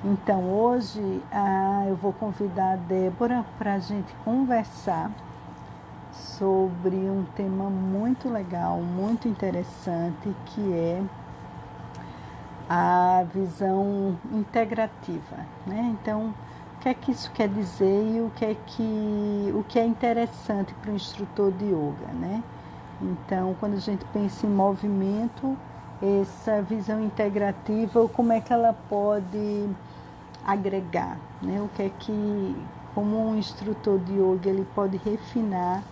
Então, hoje eu vou convidar a Débora para a gente conversar sobre um tema muito legal, muito interessante, que é a visão integrativa, né? Então, o que é que isso quer dizer e o que é interessante para o instrutor de yoga, né? Então, quando a gente pensa em movimento, essa visão integrativa, como é que ela pode agregar, né? O que é que, como um instrutor de yoga, ele pode refinar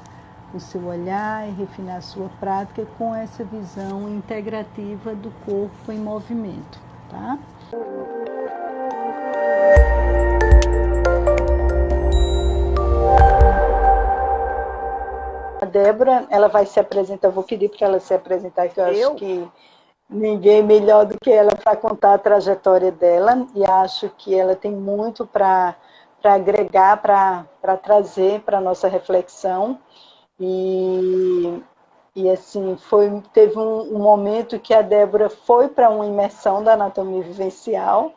o seu olhar e refinar a sua prática com essa visão integrativa do corpo em movimento, tá? A Débora, ela vai se apresentar, eu vou pedir para ela se apresentar, que eu acho que ninguém melhor do que ela para contar a trajetória dela, e acho que ela tem muito para agregar, para trazer para a nossa reflexão. E assim, teve um momento que a Débora foi para uma imersão da anatomia vivencial,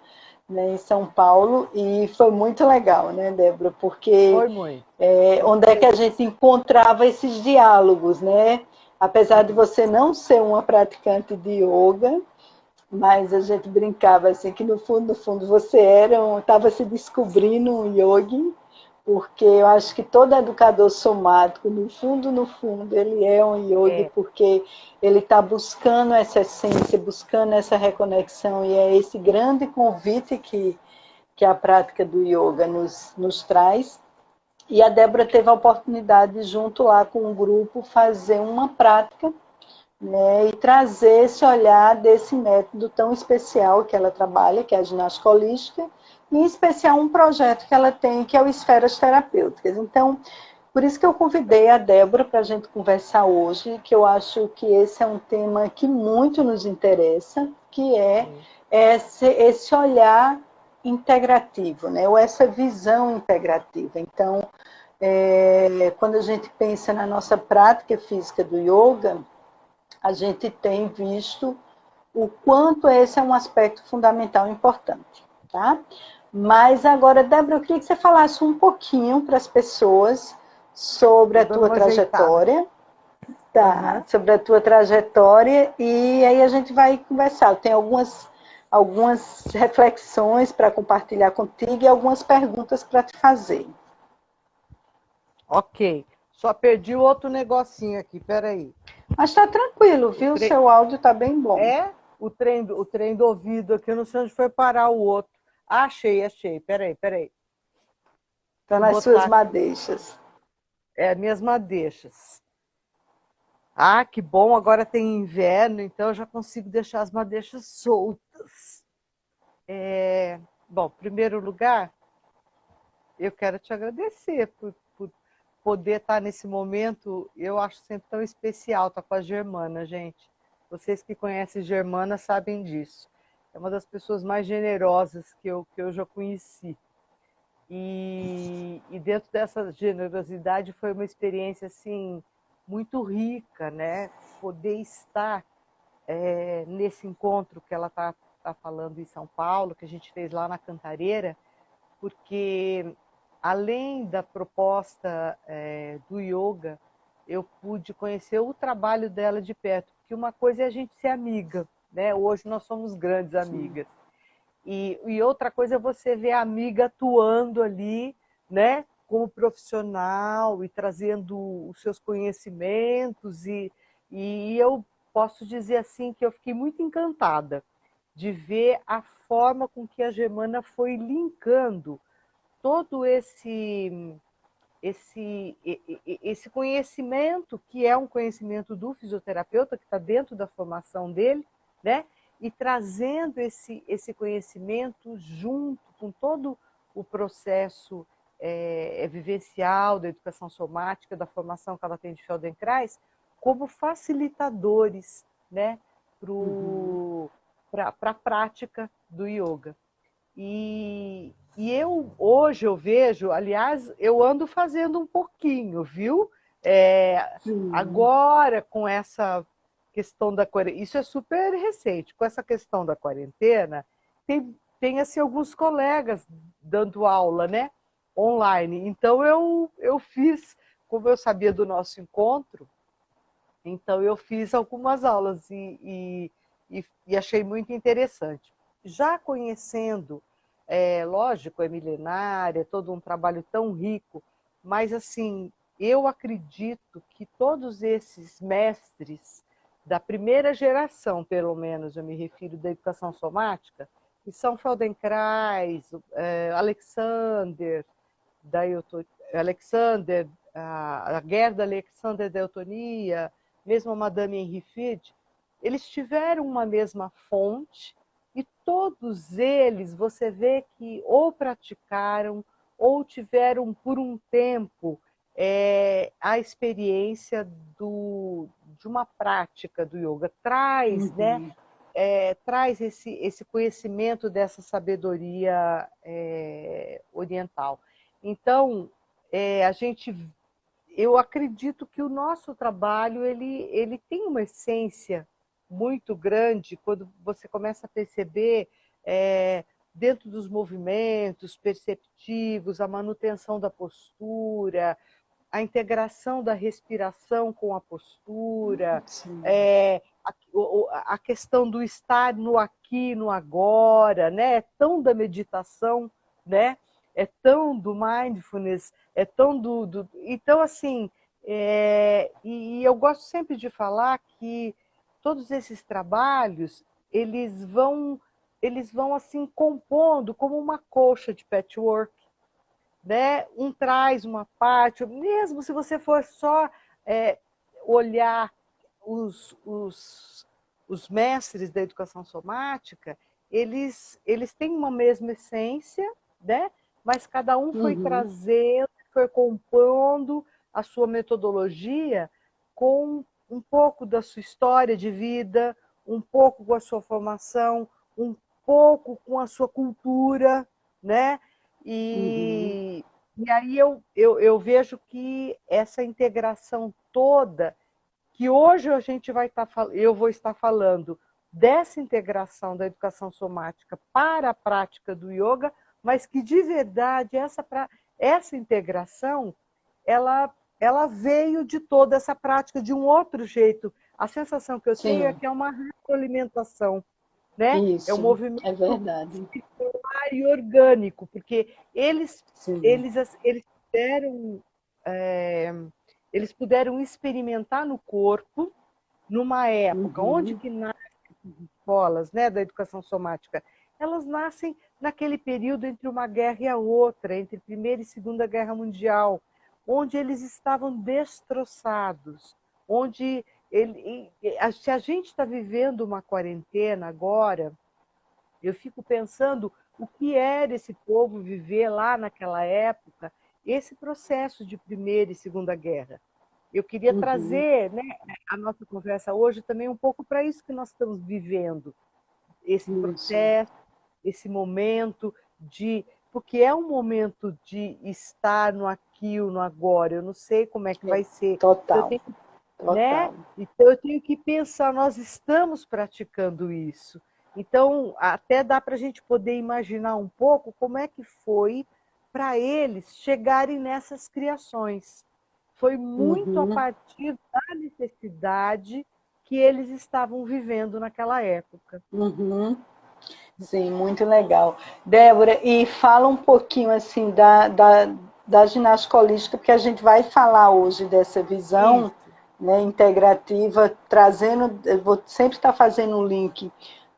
né, em São Paulo, e foi muito legal, né, Débora? Porque Foi muito. onde é que a gente encontrava esses diálogos, né? Apesar de Uhum. você não ser uma praticante de yoga, mas a gente brincava assim que no fundo você estava se descobrindo um yogi, porque eu acho que todo educador somático, no fundo, ele é um yogi, É, porque ele está buscando essa essência, buscando essa reconexão, e é esse grande convite que a prática do yoga nos traz. E a Débora teve a oportunidade, junto lá com o grupo, fazer uma prática, né, e trazer esse olhar desse método tão especial que ela trabalha, que é a ginástica holística, e em especial um projeto que ela tem, que é o Esferas Terapêuticas. Então, por isso que eu convidei a Débora para a gente conversar hoje, que eu acho que esse é um tema que muito nos interessa, que é sim. esse olhar integrativo, né? Ou essa visão integrativa. Então, quando a gente pensa na nossa prática física do yoga, a gente tem visto o quanto esse é um aspecto fundamental e importante, tá? Mas agora, Débora, eu queria que você falasse um pouquinho para as pessoas sobre Tô a dando tua uma ajeitada. trajetória, tá? Aham. Sobre a tua trajetória, e aí a gente vai conversar. Eu tenho algumas reflexões para compartilhar contigo e algumas perguntas para te fazer. Ok. Só perdi o outro negocinho aqui, peraí. Mas está tranquilo, O viu? O trem... seu áudio está bem bom. o trem do ouvido aqui, eu não sei onde foi parar o outro. Ah, achei. Peraí. Está Deixa eu nas suas botar aqui. madeixas. Minhas madeixas. Ah, que bom, agora tem inverno, então eu já consigo deixar as madeixas soltas. Bom, em primeiro lugar, eu quero te agradecer por poder estar nesse momento. Eu acho sempre tão especial estar com a Germana, gente. Vocês que conhecem Germana sabem disso. É uma das pessoas mais generosas que eu já conheci. E dentro dessa generosidade foi uma experiência assim muito rica, né? Poder estar nesse encontro que ela tá falando em São Paulo, que a gente fez lá na Cantareira, porque além da proposta do yoga, eu pude conhecer o trabalho dela de perto, porque uma coisa é a gente ser amiga, né? Hoje nós somos grandes Sim. amigas. E outra coisa é você ver a amiga atuando ali, né? Como profissional e trazendo os seus conhecimentos. E eu posso dizer assim que eu fiquei muito encantada de ver a forma com que a Germana foi linkando todo esse conhecimento, que é um conhecimento do fisioterapeuta, que está dentro da formação dele, né? E trazendo esse conhecimento junto com todo o processo vivencial da educação somática, da formação que ela tem de Feldenkrais, como facilitadores, né? Uhum. Para a prática do yoga. E hoje eu vejo, aliás, eu ando fazendo um pouquinho, viu? Sim. Agora, com essa questão da quarentena, isso é super recente, com essa questão da quarentena, tem tem assim, alguns colegas dando aula, né? Online. Então eu fiz, como eu sabia do nosso encontro, então eu fiz algumas aulas e achei muito interessante. Já conhecendo, lógico, é milenária, é todo um trabalho tão rico, mas assim, eu acredito que todos esses mestres da primeira geração, pelo menos, eu me refiro da educação somática, que são Feldenkrais, Alexander, Alexander, a Gerda Alexander da Eutonia, mesmo a Madame Henri Fid, eles tiveram uma mesma fonte e todos eles, você vê que ou praticaram ou tiveram por um tempo a experiência de uma prática do yoga. Traz, né? Traz esse conhecimento dessa sabedoria oriental. Então, eu acredito que o nosso trabalho ele tem uma essência muito grande quando você começa a perceber dentro dos movimentos perceptivos, a manutenção da postura, a integração da respiração com a postura, a questão do estar no aqui, no agora, né? É tão da meditação, né? É tão do mindfulness, é tão Então, assim, e eu gosto sempre de falar que todos esses trabalhos, eles vão assim compondo como uma colcha de patchwork, né? Um traz uma parte, mesmo se você for só olhar os mestres da educação somática, eles têm uma mesma essência, né? Mas cada um foi trazendo, foi compondo a sua metodologia com um pouco da sua história de vida, um pouco com a sua formação, um pouco com a sua cultura, né? E aí eu vejo que essa integração toda, que hoje eu vou estar falando dessa integração da educação somática para a prática do yoga, mas que de verdade essa integração ela veio de toda essa prática de um outro jeito. A sensação que eu tenho é que é uma retroalimentação, né? Isso, é um movimento é verdade. circular e orgânico, porque eles puderam, eles puderam experimentar no corpo, numa época onde que nascem as escolas, né, da educação somática. Elas nascem naquele período entre uma guerra e a outra, entre Primeira e Segunda Guerra Mundial, onde eles estavam destroçados, onde se a gente está vivendo uma quarentena agora, eu fico pensando o que era esse povo viver lá naquela época, esse processo de Primeira e Segunda Guerra. Eu queria trazer, né, a nossa conversa hoje também um pouco para isso que nós estamos vivendo, esse processo, esse momento porque é um momento de estar no aqui ou no agora. Eu não sei como é que vai ser. Total. Né? Então eu tenho que pensar, nós estamos praticando isso. Então, até dá para a gente poder imaginar um pouco como é que foi para eles chegarem nessas criações. Foi muito a partir da necessidade que eles estavam vivendo naquela época. Sim, muito legal. Débora, e fala um pouquinho assim da ginástica holística, porque a gente vai falar hoje dessa visão, né, integrativa, trazendo, eu vou sempre estar fazendo um link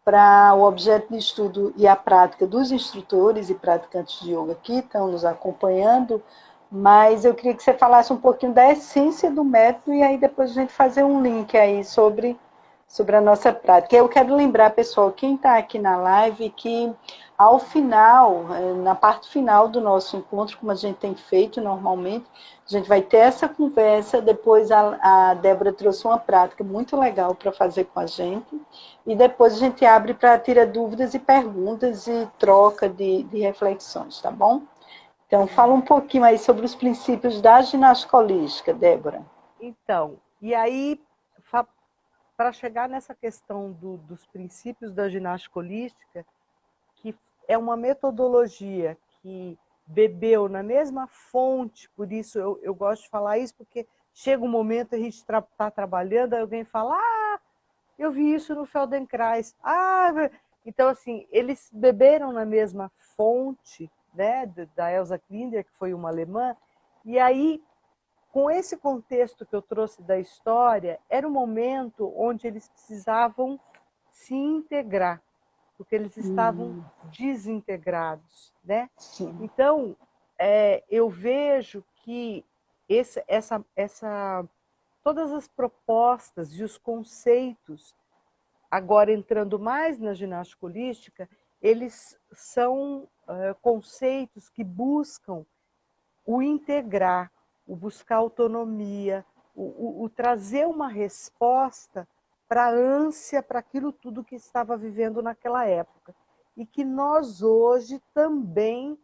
para o objeto de estudo e a prática dos instrutores e praticantes de yoga que estão nos acompanhando, mas eu queria que você falasse um pouquinho da essência do método e aí depois a gente fazer um link aí sobre a nossa prática. Eu quero lembrar, pessoal, quem está aqui na live, que ao final, na parte final do nosso encontro, como a gente tem feito normalmente, a gente vai ter essa conversa, depois a Débora trouxe uma prática muito legal para fazer com a gente, e depois a gente abre para tirar dúvidas e perguntas e troca de reflexões, tá bom? Então, fala um pouquinho aí sobre os princípios da ginástica holística, Débora. Então, e aí, para chegar nessa questão dos princípios da ginástica holística, que é uma metodologia que bebeu na mesma fonte, por isso eu gosto de falar isso, porque chega um momento a gente está trabalhando, aí alguém fala, eu vi isso no Feldenkrais. Então, assim, eles beberam na mesma fonte, né, da Elsa Klinder, que foi uma alemã, e aí, com esse contexto que eu trouxe da história, era um momento onde eles precisavam se integrar, porque eles estavam desintegrados, né? Sim. Então, eu vejo que todas as propostas e os conceitos, agora entrando mais na ginástica holística, eles são conceitos que buscam o integrar, o buscar autonomia, o trazer uma resposta para a ânsia, para aquilo tudo que estava vivendo naquela época. E que nós hoje também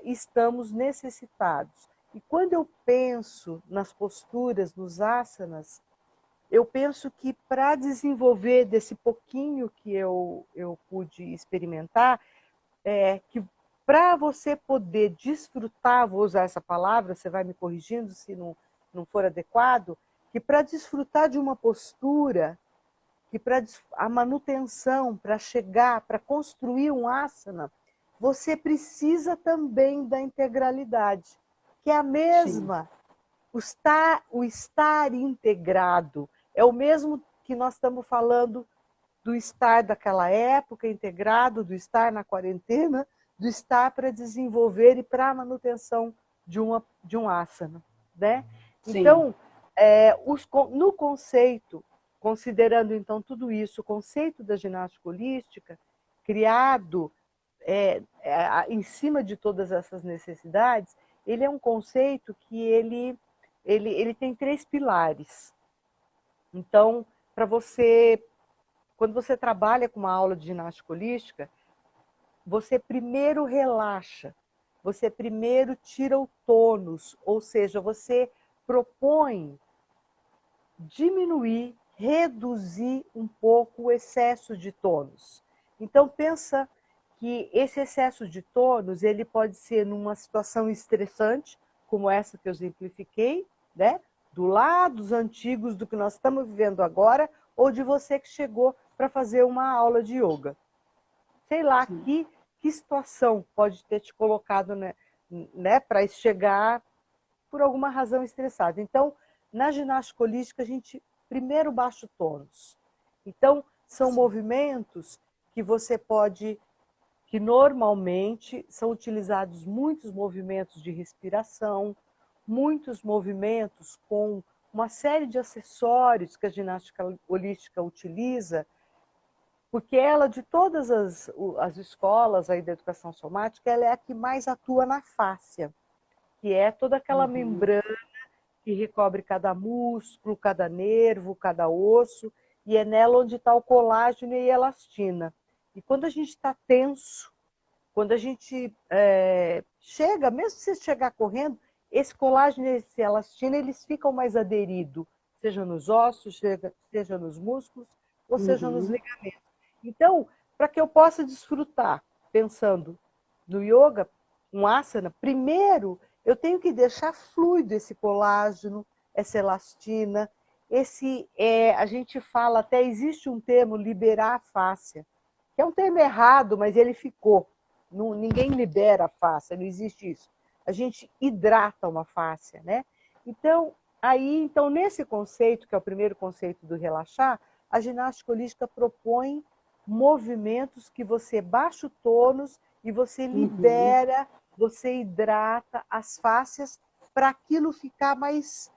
estamos necessitados. E quando eu penso nas posturas, nos asanas, eu penso que para desenvolver desse pouquinho que eu pude experimentar, que para você poder desfrutar, vou usar essa palavra, você vai me corrigindo se não for adequado, que para desfrutar de uma postura, que para a manutenção, para chegar, para construir um asana, você precisa também da integralidade, que é a mesma, o estar integrado, é o mesmo que nós estamos falando do estar daquela época integrado, do estar na quarentena, do estar para desenvolver e para a manutenção de um asana, né? Sim. Então, no conceito, considerando então tudo isso, o conceito da ginástica holística, criado em cima de todas essas necessidades, ele é um conceito que ele tem 3 pilares. Então, para você, quando você trabalha com uma aula de ginástica holística, você primeiro relaxa, você primeiro tira o tônus, ou seja, você propõe diminuir, reduzir um pouco o excesso de tônus. Então pensa que esse excesso de tônus, ele pode ser numa situação estressante, como essa que eu exemplifiquei, né? Do lado dos antigos do que nós estamos vivendo agora, ou de você que chegou para fazer uma aula de yoga. Sei lá, que situação pode ter te colocado, né, para chegar por alguma razão estressado. Então, na ginástica holística, a gente primeiro baixa o tônus. Então, são movimentos que você pode, que normalmente são utilizados muitos movimentos de respiração, muitos movimentos com uma série de acessórios que a ginástica holística utiliza, porque ela, de todas as escolas aí da educação somática, ela é a que mais atua na fáscia, que é toda aquela membrana que recobre cada músculo, cada nervo, cada osso, e é nela onde está o colágeno e a elastina. E quando a gente está tenso, quando a gente chega, mesmo se você chegar correndo, esse colágeno e essa elastina, eles ficam mais aderidos, seja nos ossos, seja nos músculos, ou seja nos ligamentos. Então, para que eu possa desfrutar, pensando no yoga, um asana, primeiro eu tenho que deixar fluido esse colágeno, essa elastina, a gente fala até, existe um termo, liberar a fáscia, que é um termo errado, mas ele ficou. Ninguém libera a fáscia, não existe isso. A gente hidrata uma fáscia, né? Então, nesse conceito, que é o primeiro conceito do relaxar, a ginástica holística propõe movimentos que você baixa o tônus e você libera, você hidrata as fáscias para aquilo ficar mais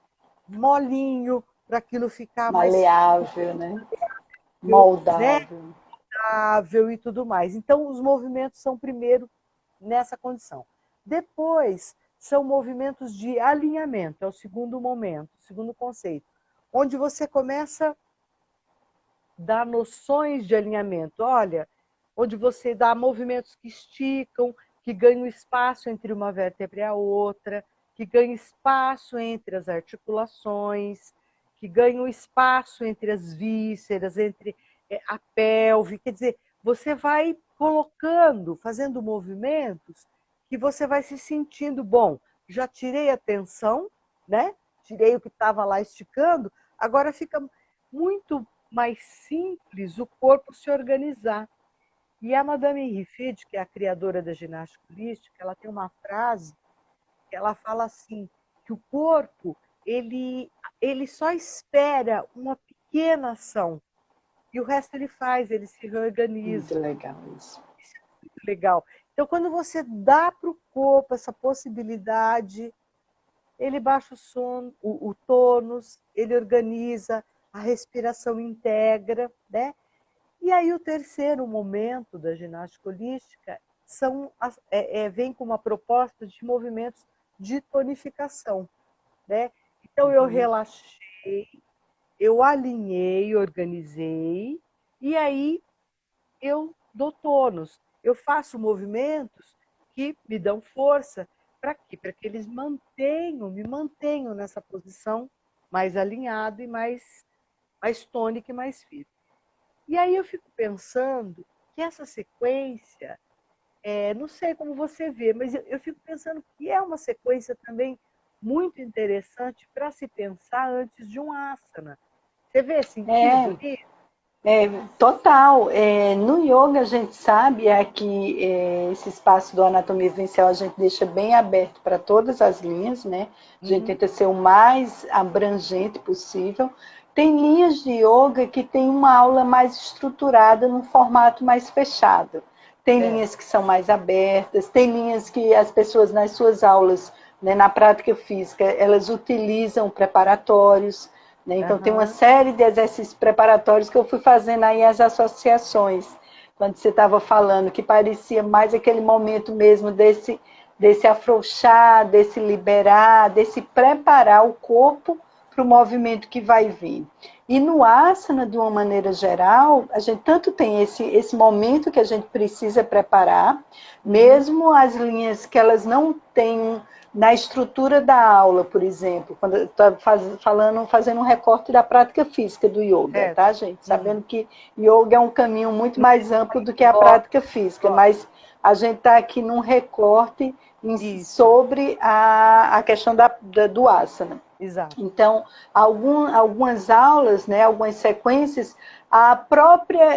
molinho, para aquilo ficar maleável, né? né? Moldável. E tudo mais. Então, os movimentos são primeiro nessa condição. Depois, são movimentos de alinhamento, é o segundo momento, o segundo conceito, onde você começa a dar noções de alinhamento. Olha, onde você dá movimentos que esticam, que ganham espaço entre uma vértebra e a outra, que ganham espaço entre as articulações, que ganham espaço entre as vísceras, entre a pelve. Quer dizer, você vai colocando, fazendo movimentos que você vai se sentindo, bom, já tirei a tensão, né? Tirei o que estava lá esticando, agora fica muito mais simples o corpo se organizar. E a Madame Henri Fid, que é a criadora da ginástica holística, ela tem uma frase que ela fala assim, que o corpo, ele só espera uma pequena ação, e o resto ele faz, ele se reorganiza. Muito legal isso. Isso é muito legal. Então, quando você dá para o corpo essa possibilidade, ele baixa o sono, o tônus, ele organiza, a respiração integra, né? E aí o terceiro momento da ginástica holística vem com uma proposta de movimentos de tonificação, né? Então eu relaxei, eu alinhei, organizei, e aí eu dou tônus. Eu faço movimentos que me dão força. Para quê? Para que eles me mantenham nessa posição mais alinhado e mais tônica e mais firme. E aí eu fico pensando que essa sequência, não sei como você vê, mas eu fico pensando que é uma sequência também muito interessante para se pensar antes de um asana. Você vê sentido nisso? Total. No yoga a gente sabe que esse espaço do anatomia vivencial a gente deixa bem aberto para todas as linhas, né? A gente tenta ser o mais abrangente possível. Tem linhas de yoga que tem uma aula mais estruturada num formato mais fechado. Tem linhas que são mais abertas, tem linhas que as pessoas nas suas aulas, né, na prática física, elas utilizam preparatórios, né? Então tem uma série de exercícios preparatórios que eu fui fazendo aí as associações, quando você estava falando, que parecia mais aquele momento mesmo desse afrouxar, desse liberar, desse preparar o corpo para o movimento que vai vir. E no asana, de uma maneira geral, a gente tanto tem esse momento que a gente precisa preparar, mesmo as linhas que elas não têm na estrutura da aula, por exemplo, quando eu estou fazendo um recorte da prática física do yoga, tá, gente? Sabendo que yoga é um caminho muito mais amplo do que a prática física, mas a gente está aqui num recorte sobre a questão do asana. Exato. Então, algumas aulas, né, algumas sequências,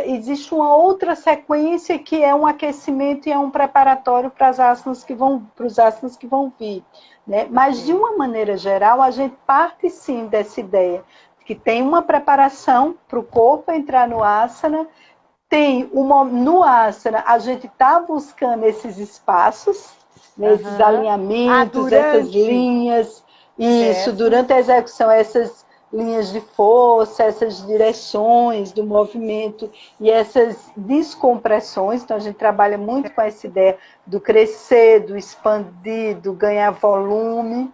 existe uma outra sequência que é um aquecimento e é um preparatório para os asanas que vão vir. Né? Mas, de uma maneira geral, a gente parte sim dessa ideia, que tem uma preparação para o corpo entrar no asana, no asana a gente está buscando esses espaços, esses alinhamentos, essas linhas. Isso, durante a execução, essas linhas de força, essas direções do movimento e essas descompressões. Então, a gente trabalha muito com essa ideia do crescer, do expandir, do ganhar volume.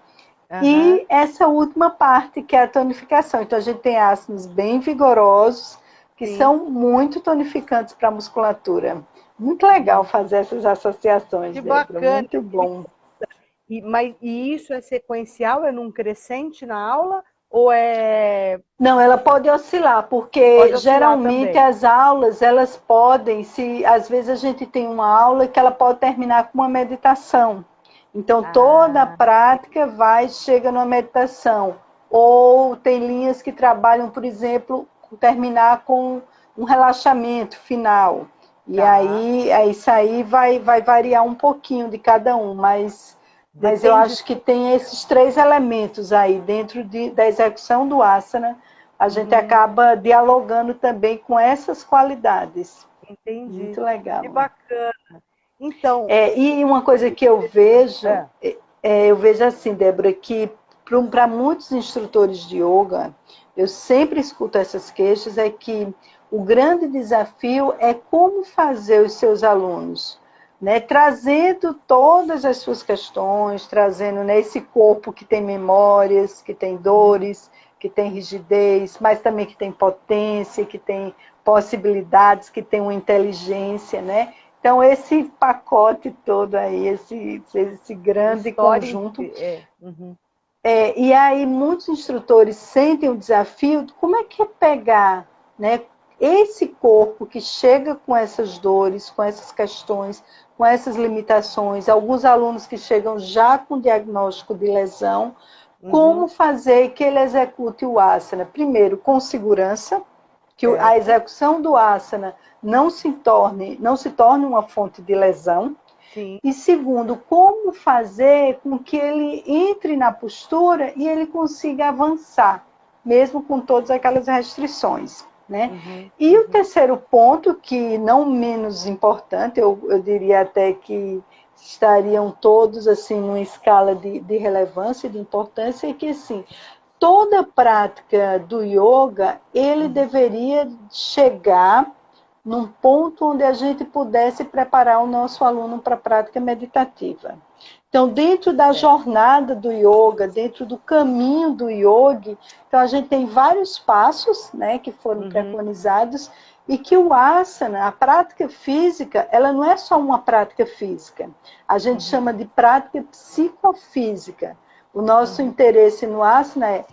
E essa última parte, que é a tonificação. Então, a gente tem asanas bem vigorosos, que são muito tonificantes para a musculatura. Muito legal fazer essas associações, que Débora. Bacana. Muito bom. E isso é sequencial? É num crescente na aula? Ou é... Não, ela pode oscilar, porque geralmente também. As aulas, elas podem, às vezes a gente tem uma aula que ela pode terminar com uma meditação. Então, toda a prática chega numa meditação. Ou tem linhas que trabalham, por exemplo, terminar com um relaxamento final. E aí isso aí vai variar um pouquinho de cada um, mas eu acho que tem esses três elementos aí, dentro da execução do asana, a gente acaba dialogando também com essas qualidades. Entendi. Muito legal. Que bacana. Então... e uma coisa que eu vejo assim, Débora, que para muitos instrutores de yoga, eu sempre escuto essas queixas, é que o grande desafio é como fazer os seus alunos, né, trazendo todas as suas questões, trazendo nesse corpo que tem memórias, que tem dores, que tem rigidez, mas também que tem potência, que tem possibilidades, que tem uma inteligência, né? Então, esse pacote todo aí, esse grande conjunto. E aí, muitos instrutores sentem o desafio de como é que é pegar, né? esse corpo que chega com essas dores, com essas questões, com essas limitações, alguns alunos que chegam já com diagnóstico de lesão, como fazer que ele execute o asana? Primeiro, com segurança, que a execução do asana não se torne uma fonte de lesão. Sim. E segundo, como fazer com que ele entre na postura e ele consiga avançar, mesmo com todas aquelas restrições. Né? E o terceiro ponto, que não menos importante, eu diria até que estariam todos assim numa escala de relevância, de importância, é que assim, toda prática do yoga, ele deveria chegar num ponto onde a gente pudesse preparar o nosso aluno para a prática meditativa. Então, dentro da jornada do yoga, dentro do caminho do yogi, então a gente tem vários passos, né, que foram preconizados, e que o asana, a prática física, ela não é só uma prática física. A gente chama de prática psicofísica. O nosso interesse no asana é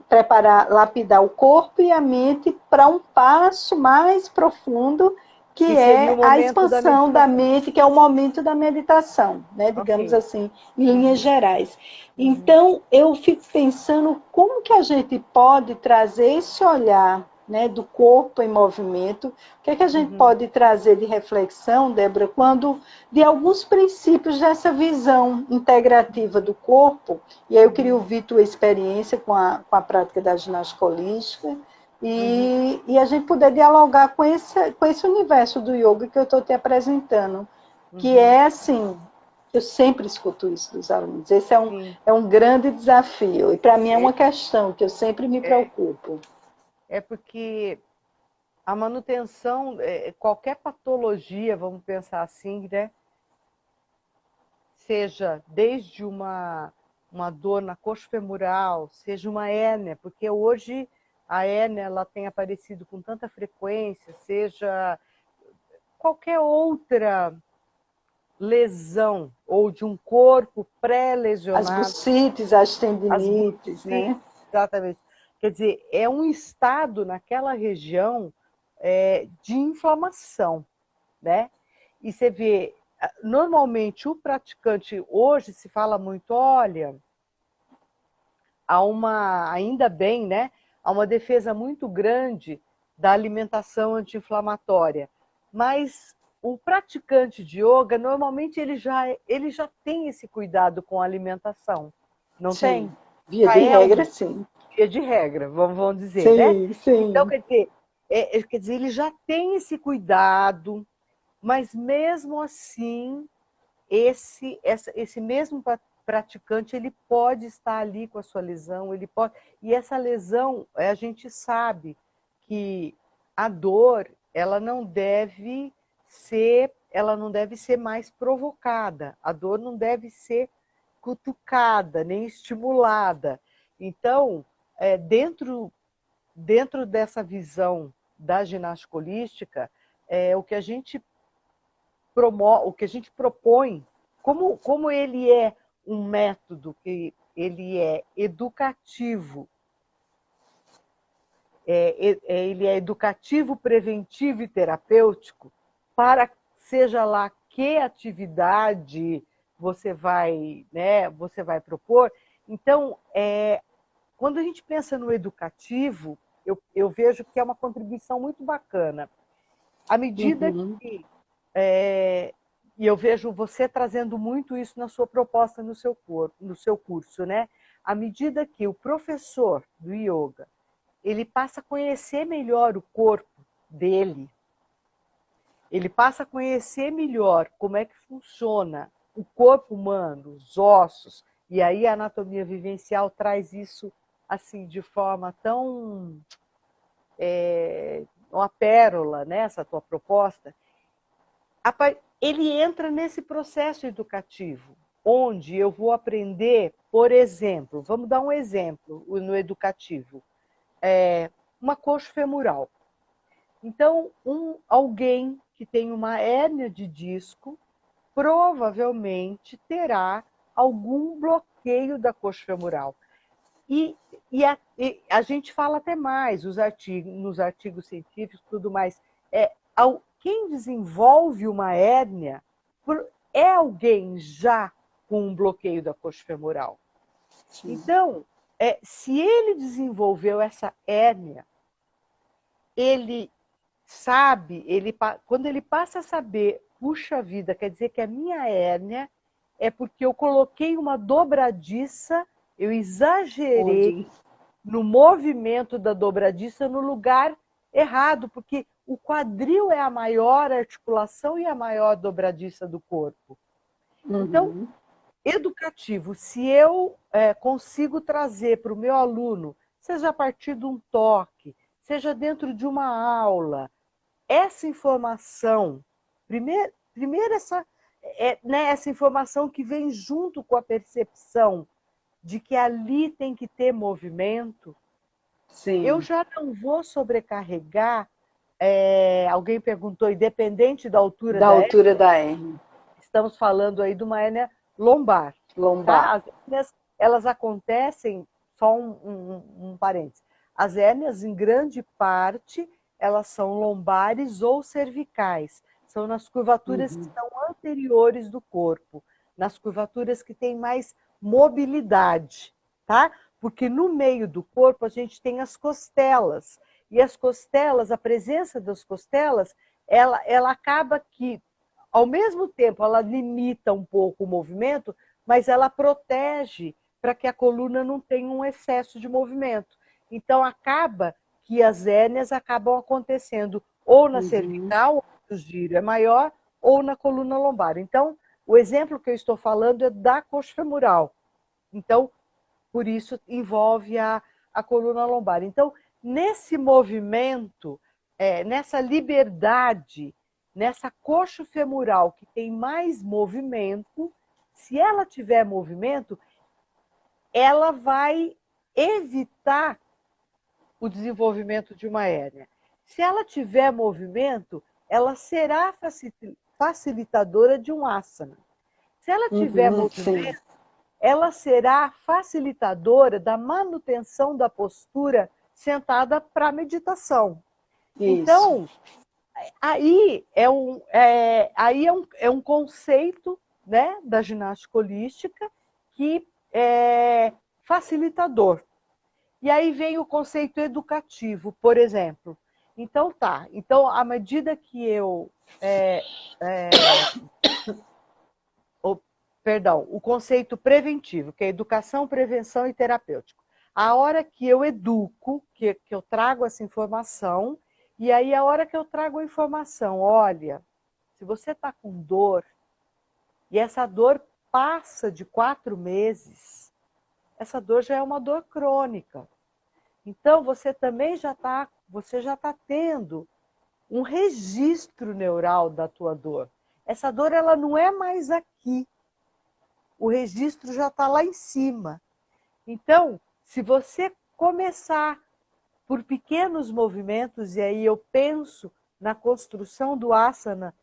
preparar, lapidar o corpo e a mente para um passo mais profundo, que é a expansão da mente, que é o momento da meditação, né? Digamos assim, em linhas gerais. Então, eu fico pensando como que a gente pode trazer esse olhar, né, do corpo em movimento, o que é que a gente pode trazer de reflexão, Débora, quando de alguns princípios dessa visão integrativa do corpo, e aí eu queria ouvir tua experiência com a prática da ginástica holística, e a gente poder dialogar com esse universo do yoga que eu estou te apresentando, que é assim, eu sempre escuto isso dos alunos, esse é um grande desafio, e para mim é uma questão que eu sempre me preocupo. É porque a manutenção, qualquer patologia, vamos pensar assim, né? Seja desde uma dor na coxa femoral, seja uma hérnia, porque hoje a hérnia ela tem aparecido com tanta frequência, seja qualquer outra lesão ou de um corpo pré-lesionado. As bursites, as tendinites, né? Exatamente. Quer dizer, é um estado naquela região de inflamação, né? E você vê, normalmente o praticante, hoje se fala muito, olha, ainda bem, né? Há uma defesa muito grande da alimentação anti-inflamatória. Mas o praticante de yoga, normalmente ele já tem esse cuidado com a alimentação. Não sim, tem? via de regra, sim. Via de regra, vamos dizer, sim, né? Sim. Então, quer dizer, ele já tem esse cuidado, mas mesmo assim, esse mesmo praticante, ele pode estar ali com a sua lesão, ele pode. E essa lesão, a gente sabe que a dor, ela não deve ser mais provocada. A dor não deve ser cutucada, nem estimulada. Então, dentro dessa visão da ginástica holística, o que a gente propõe, como ele é um método que ele é educativo, ele é educativo, preventivo e terapêutico, para seja lá que atividade você vai propor. Então, quando a gente pensa no educativo, eu vejo que é uma contribuição muito bacana. À medida que e eu vejo você trazendo muito isso na sua proposta, no seu curso, né? À medida que o professor do yoga, ele passa a conhecer melhor o corpo dele, ele passa a conhecer melhor como é que funciona o corpo humano, os ossos, e aí a anatomia vivencial traz isso assim de forma tão uma pérola, né, essa tua proposta. Ele entra nesse processo educativo, onde eu vou aprender, por exemplo, vamos dar um exemplo no educativo, uma coxa femoral. Então, alguém que tem uma hérnia de disco provavelmente terá algum bloqueio da coxa femoral. E a gente fala até mais nos artigos científicos, tudo mais. Quem desenvolve uma hérnia é alguém já com um bloqueio da coxa femoral. Sim. Então, se ele desenvolveu essa hérnia, ele sabe, quando ele passa a saber, puxa vida, quer dizer que a minha hérnia é porque eu coloquei uma dobradiça, eu exagerei no movimento da dobradiça no lugar errado, porque o quadril é a maior articulação e a maior dobradiça do corpo. Uhum. Então, educativo, se eu consigo trazer para o meu aluno, seja a partir de um toque, seja dentro de uma aula, essa informação, primeiro essa informação que vem junto com a percepção de que ali tem que ter movimento, sim, eu já não vou sobrecarregar. Alguém perguntou, independente da altura da hérnia. Estamos falando aí de uma hérnia lombar. Tá? As hérnias, elas acontecem, só um parênteses, as hérnias, em grande parte, elas são lombares ou cervicais. São nas curvaturas que estão anteriores do corpo, nas curvaturas que têm mais mobilidade, tá? Porque no meio do corpo a gente tem as costelas. E as costelas, a presença das costelas, ela acaba que, ao mesmo tempo, ela limita um pouco o movimento, mas ela protege para que a coluna não tenha um excesso de movimento. Então, acaba que as hérnias acabam acontecendo ou na cervical, onde o giro é maior, ou na coluna lombar. Então, o exemplo que eu estou falando é da coxa femoral. Então, por isso, envolve a coluna lombar. Então, nesse movimento, nessa liberdade, nessa coxa femoral que tem mais movimento, se ela tiver movimento, ela vai evitar o desenvolvimento de uma hérnia. Se ela tiver movimento, ela será facilitadora de um asana. Se ela tiver movimento, sim, ela será facilitadora da manutenção da postura sentada para a meditação. Isso. Então, aí é um conceito, né, da ginástica holística que é facilitador. E aí vem o conceito educativo, por exemplo. Então, à medida que eu... o conceito preventivo, que é educação, prevenção e terapêutico. A hora que eu educo, que eu trago essa informação, e aí a hora que eu trago a informação, olha, se você está com dor, e essa dor passa de 4 meses, essa dor já é uma dor crônica. Então, você também já está tendo um registro neural da tua dor. Essa dor, ela não é mais aqui. O registro já está lá em cima. Então, se você começar por pequenos movimentos, e aí eu penso na construção do asana,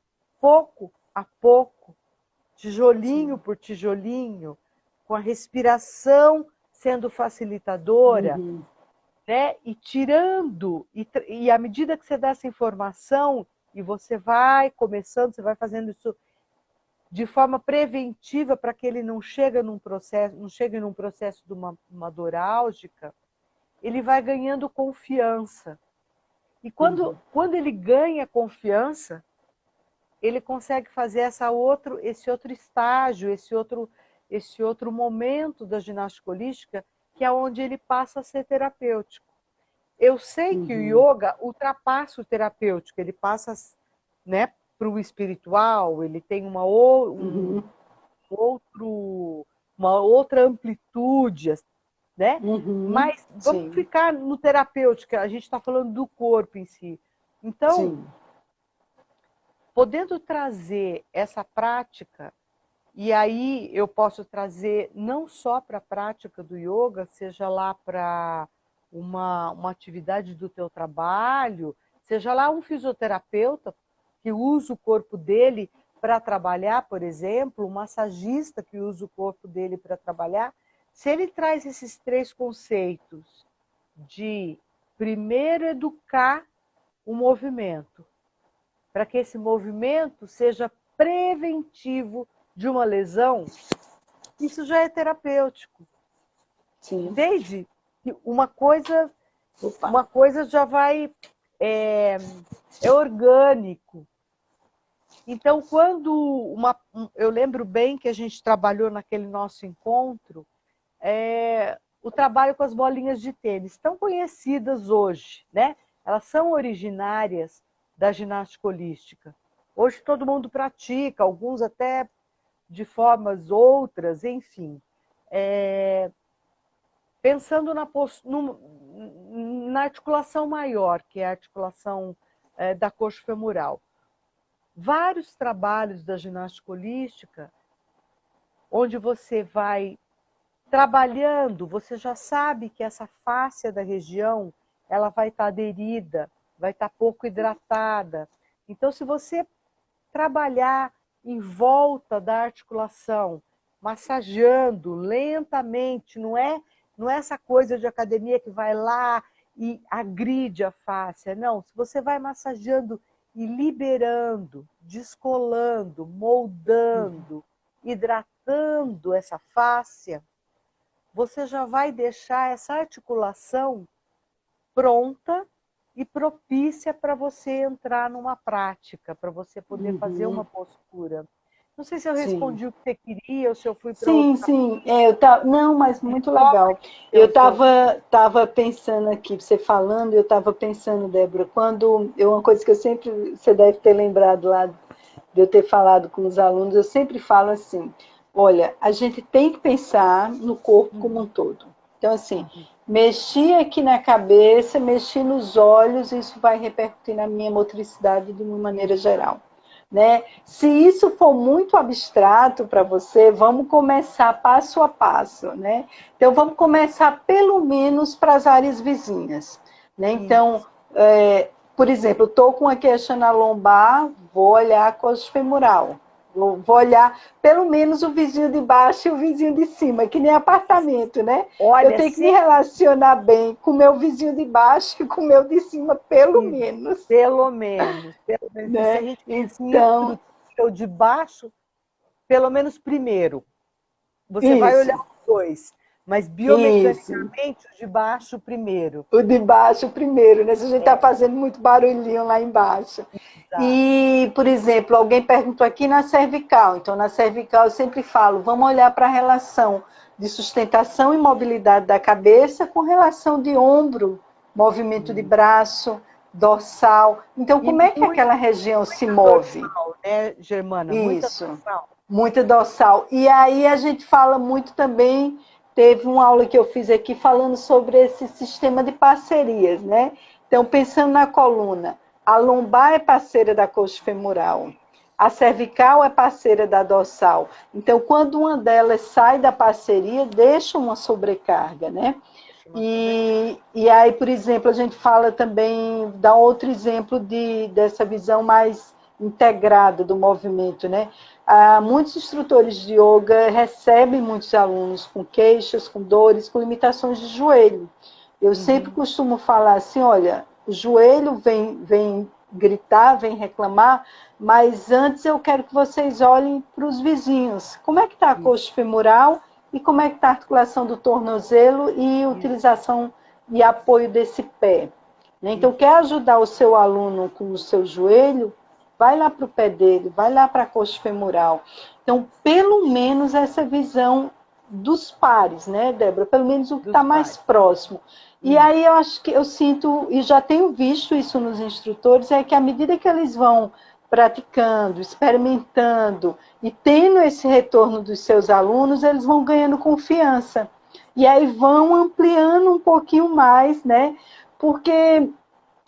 pouco a pouco, tijolinho por tijolinho, com a respiração sendo facilitadora, né? E tirando, e à medida que você dá essa informação, e você vai começando, você vai fazendo isso de forma preventiva para que ele não chegue num processo de uma dor álgica, ele vai ganhando confiança. E quando ele ganha confiança, ele consegue fazer esse outro estágio, esse outro momento da ginástica holística, que é onde ele passa a ser terapêutico. Eu sei que o yoga ultrapassa o terapêutico, ele passa, né, para o espiritual, ele tem uma outra amplitude, né? Mas vamos ficar no terapêutico, a gente está falando do corpo em si. Então, podendo trazer essa prática, e aí eu posso trazer não só para a prática do yoga, seja lá para uma atividade do teu trabalho, seja lá um fisioterapeuta que usa o corpo dele para trabalhar, por exemplo, um massagista que usa o corpo dele para trabalhar, Se ele traz esses três conceitos de, primeiro, educar o movimento, para que esse movimento seja preventivo de uma lesão, isso já é terapêutico. Sim. Entende? Uma coisa já vai... é orgânico. Então, quando eu lembro bem que a gente trabalhou naquele nosso encontro, o trabalho com as bolinhas de tênis, tão conhecidas hoje, né? Elas são originárias da ginástica holística. Hoje todo mundo pratica, alguns até de formas outras, enfim. Pensando na articulação maior, que é a articulação da coxofemoral. Vários trabalhos da ginástica holística, onde você vai trabalhando, você já sabe que essa fáscia da região ela vai estar aderida, vai estar pouco hidratada. Então, se você trabalhar em volta da articulação, massageando lentamente, não é essa coisa de academia que vai lá e agride a fáscia, não. Se você vai massageando e liberando, descolando, moldando, hidratando essa fáscia, você já vai deixar essa articulação pronta e propícia para você entrar numa prática, para você poder fazer uma postura. Não sei se eu respondi o que você queria ou se eu fui para outro. Sim. Não, mas muito legal. Eu estava pensando aqui, você falando, eu estava pensando, Débora, uma coisa que você deve ter lembrado lá de eu ter falado com os alunos, eu sempre falo assim, olha, a gente tem que pensar no corpo como um todo. Então, assim, mexi aqui na cabeça, mexi nos olhos, isso vai repercutir na minha motricidade de uma maneira geral. Né? Se isso for muito abstrato para você, vamos começar passo a passo. Né? Então, vamos começar pelo menos para as áreas vizinhas. Né? Então, por exemplo, estou com a queixa na lombar, vou olhar a coxofemoral. Vou olhar pelo menos o vizinho de baixo e o vizinho de cima, que nem apartamento, né? Olha, eu tenho que me relacionar bem com o meu vizinho de baixo e com o meu de cima, pelo menos. Pelo menos. Né? Se a gente então, o de baixo, pelo menos primeiro. Você vai olhar os dois, mas biomecanicamente o de baixo primeiro. O de baixo primeiro, né? Se a gente está fazendo muito barulhinho lá embaixo. Exato. E, por exemplo, alguém perguntou aqui na cervical. Então, na cervical eu sempre falo, vamos olhar para a relação de sustentação e mobilidade da cabeça com relação de ombro, movimento de braço, dorsal. Então, como é que aquela região se move? Dorsal, né, Germana? Isso. Muita dorsal. E aí a gente fala muito também, teve uma aula que eu fiz aqui falando sobre esse sistema de parcerias, né? Então, pensando na coluna, a lombar é parceira da coxofemoral, a cervical é parceira da dorsal. Então, quando uma delas sai da parceria, deixa uma sobrecarga, né? E aí, por exemplo, a gente fala também, dá outro exemplo dessa visão mais integrada do movimento, né? Muitos instrutores de yoga recebem muitos alunos com queixas, com dores, com limitações de joelho. Eu sempre costumo falar assim, olha, o joelho vem gritar, vem reclamar, mas antes eu quero que vocês olhem para os vizinhos. Como é que está a coxofemoral e como é que está a articulação do tornozelo e utilização e apoio desse pé? Então, quer ajudar o seu aluno com o seu joelho? Vai lá para o pé dele, vai lá para a coxofemoral. Então, pelo menos essa visão dos pares, né, Débora? Pelo menos o que está mais próximo. E aí eu acho que eu sinto, e já tenho visto isso nos instrutores, é que à medida que eles vão praticando, experimentando e tendo esse retorno dos seus alunos, eles vão ganhando confiança. E aí vão ampliando um pouquinho mais, né? Porque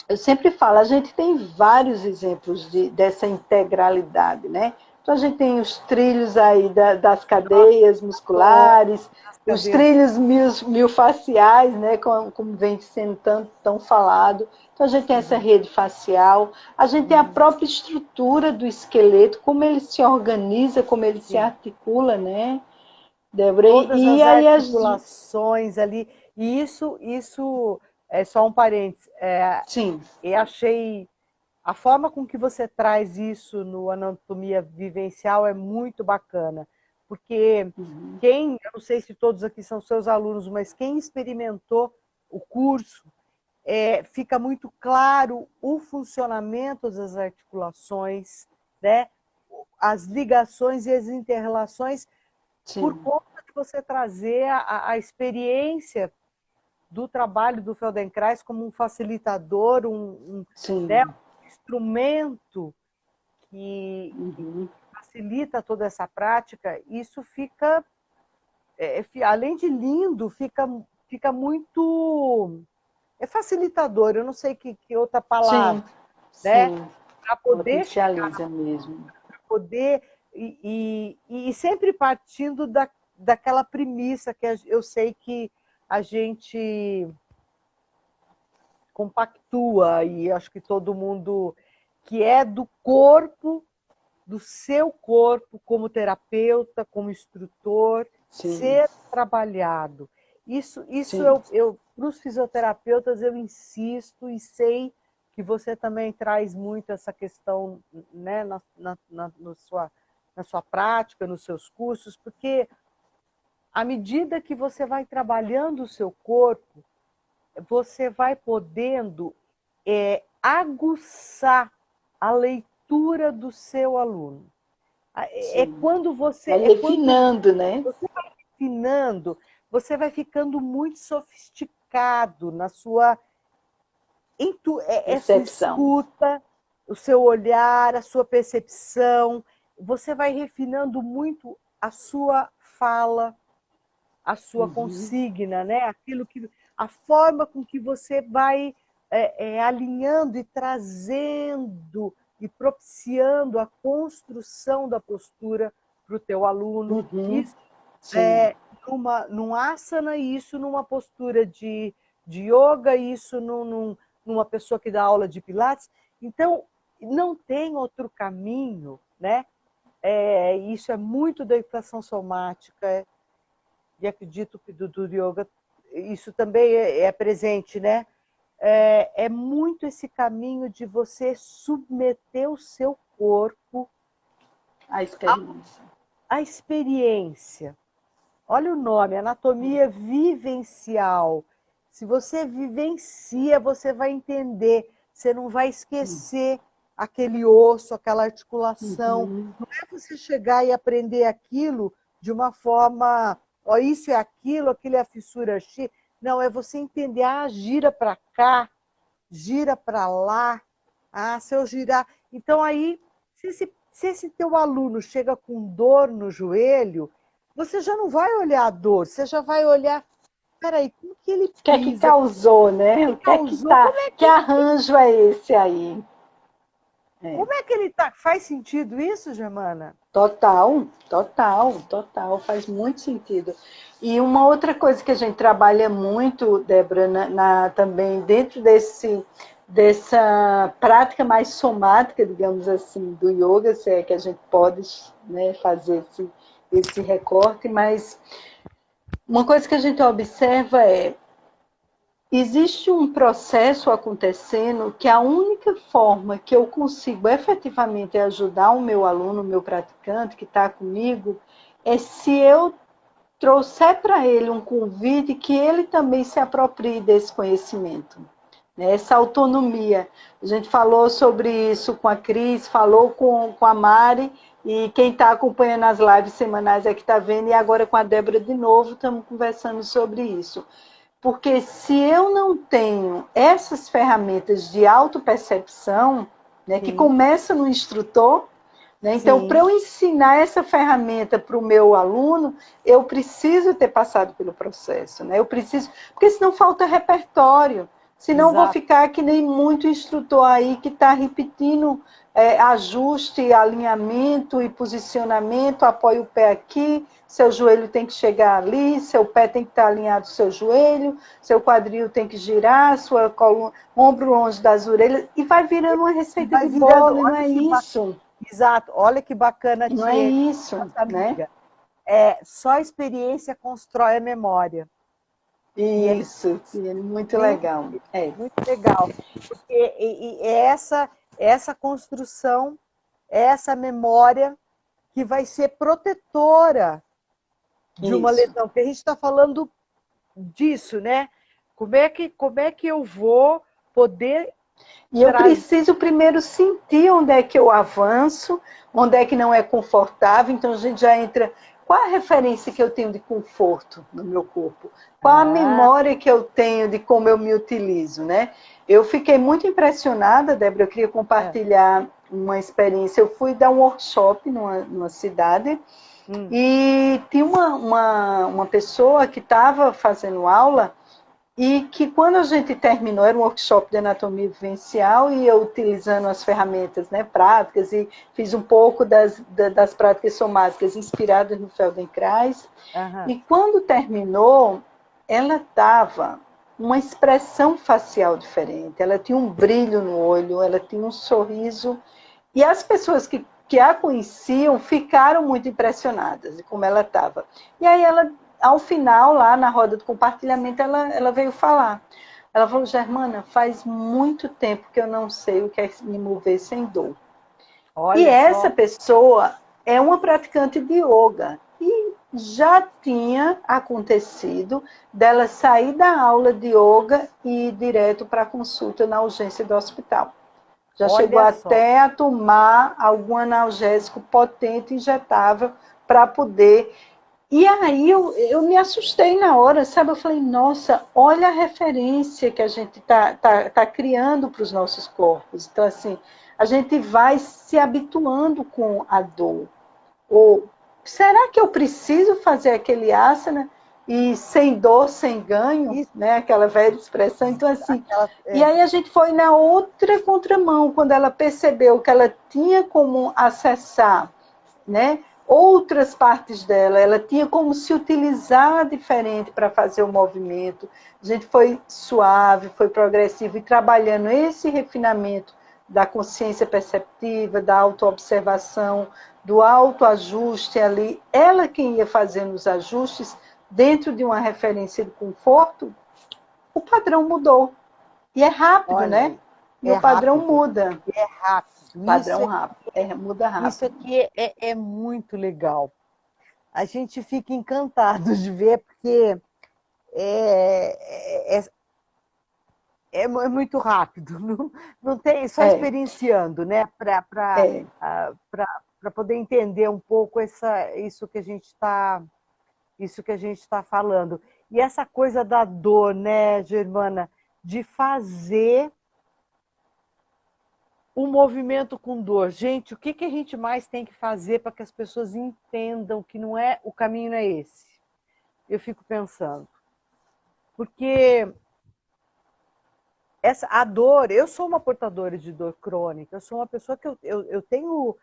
eu sempre falo, a gente tem vários exemplos dessa integralidade, né? Então, a gente tem os trilhos aí das cadeias musculares, os trilhos miofasciais, né? Como vem sendo tão falado. Então, a gente tem essa rede facial, a gente tem a própria estrutura do esqueleto, como ele se organiza, como ele se articula, né? Débora, Todas e as aí articulações ali. E isso é só um parênteses. sim, Eu achei a forma com que você traz isso no Anatomia Vivencial é muito bacana. Porque eu não sei se todos aqui são seus alunos, mas quem experimentou o curso, fica muito claro o funcionamento das articulações, né? As ligações e as interrelações, por sim, conta de você trazer a experiência do trabalho do Feldenkrais como um facilitador, né, sim. um instrumento que facilita toda essa prática. Isso fica, além de lindo, fica muito facilitador, eu não sei que outra palavra, Sim, né? sim, Para poder chegar, potencializa mesmo. poder e sempre partindo daquela premissa que eu sei que a gente compactua, e acho que todo mundo, que é do corpo, do seu corpo como terapeuta, como instrutor, Sim, ser trabalhado. Isso sim, para os fisioterapeutas eu insisto, e sei que você também traz muito essa questão, né, na sua prática, nos seus cursos, porque à medida que você vai trabalhando o seu corpo, você vai podendo aguçar a leitura do seu aluno. sim. Quando você Vai refinando, né? você vai refinando, você vai ficando muito sofisticado na sua sua Percepção. escuta, o seu olhar, a sua percepção. Você vai refinando muito a sua fala, a sua consigna, né? A forma com que você vai alinhando e trazendo e propiciando a construção da postura para o teu aluno. Uhum, Isso sim, num asana, isso numa postura de yoga, isso numa pessoa que dá aula de pilates. Então, não tem outro caminho, né? Isso é muito da educação somática, e acredito que do yoga isso também é presente, né? É muito esse caminho de você submeter o seu corpo a experiência. à experiência. Olha o nome, anatomia vivencial. Se você vivencia, você vai entender, você não vai esquecer aquele osso, aquela articulação. Uhum, Não é você chegar e aprender aquilo de uma forma, ó, isso é aquilo é a fissura X. Não, é você entender, gira para cá, gira para lá. Se eu girar. Então aí, se esse teu aluno chega com dor no joelho, você já não vai olhar a dor, você já vai olhar, peraí, como que ele o que é que pisa, o causou, né? que O que é que causou, tá? Que arranjo é esse aí? É. como é que ele tá? Faz sentido isso, Germana? Total, total, total, faz muito sentido. E uma outra coisa que a gente trabalha muito, Débora, também dentro dessa prática mais somática, digamos assim, do yoga, se é que a gente pode, né, fazer esse recorte, mas uma coisa que a gente observa existe um processo acontecendo que a única forma que eu consigo efetivamente ajudar o meu aluno, o meu praticante que está comigo, é se eu trouxer para ele um convite que ele também se aproprie desse conhecimento, né? Essa autonomia. A gente falou sobre isso com a Cris, falou com a Mari, e quem está acompanhando as lives semanais é que está vendo, e agora com a Débora de novo, estamos conversando sobre isso. Porque se eu não tenho essas ferramentas de autopercepção, né, que Sim, começa no instrutor, né, então, para sim, eu ensinar essa ferramenta para o meu aluno, eu preciso ter passado pelo processo, né? Eu preciso, porque senão falta repertório. Senão vou exato. ficar que nem muito instrutor aí que está repetindo ajuste, alinhamento e posicionamento, apoia o pé aqui, seu joelho tem que chegar ali, seu pé tem que estar alinhado ao seu joelho, seu quadril tem que girar, sua coluna, ombro longe das orelhas, e vai virando uma E receita vai de virando, bolo, e não olha é que isso. exato, olha que bacana, Não é tia, isso, nossa né? amiga. só a experiência constrói a memória. Isso, muito legal. Muito legal. Porque essa construção, essa memória que vai ser protetora de uma lesão. Porque a gente está falando disso, né? Como é que eu vou poder... E eu preciso primeiro sentir onde é que eu avanço, onde é que não é confortável. Então a gente já entra... Qual a referência que eu tenho de conforto no meu corpo? Qual a memória que eu tenho de como eu me utilizo, né? Eu fiquei muito impressionada, Débora, eu queria compartilhar uma experiência. Eu fui dar um workshop numa cidade e tinha uma pessoa que estava fazendo aula e que quando a gente terminou, era um workshop de anatomia vivencial e eu utilizando as ferramentas, né, práticas e fiz um pouco das práticas somáticas inspiradas no Feldenkrais. E quando terminou, ela estava uma expressão facial diferente, ela tinha um brilho no olho, ela tinha um sorriso e as pessoas que a conheciam ficaram muito impressionadas de como ela estava. E aí ela, ao final, lá na roda do compartilhamento, ela veio falar. Ela falou, Germana, faz muito tempo que eu não sei o que é me mover sem dor. Olha, e essa pessoa é uma praticante de yoga. E já tinha acontecido dela sair da aula de yoga e ir direto para a consulta na urgência do hospital. Já chegou até a tomar algum analgésico potente, injetável, para poder... E aí eu me assustei na hora, sabe? Eu falei, nossa, olha a referência que a gente tá criando para os nossos corpos. Então, assim, a gente vai se habituando com a dor. Ou, será que eu preciso fazer aquele asana e sem dor, sem ganho? Né? Aquela velha expressão. Então, assim, e aí a gente foi na outra contramão, quando ela percebeu que ela tinha como acessar, né, outras partes dela, ela tinha como se utilizar diferente para fazer o movimento. A gente foi suave, foi progressivo e trabalhando esse refinamento da consciência perceptiva, da autoobservação, do autoajuste ali. Ela quem ia fazendo os ajustes dentro de uma referência de conforto, o padrão mudou. E é rápido, olha, né? E o padrão rápido, muda. É rápido. Padrão rápido. Muda rápido. Isso aqui é muito legal. A gente fica encantado de ver, porque é muito rápido. Não tem, só experienciando, né? Para poder entender um pouco isso que a gente está falando. E essa coisa da dor, né, Germana? De fazer um movimento com dor. Gente, o que a gente mais tem que fazer para que as pessoas entendam que o caminho não é esse? Eu fico pensando. Porque a dor, eu sou uma portadora de dor crônica, eu sou uma pessoa que eu tenho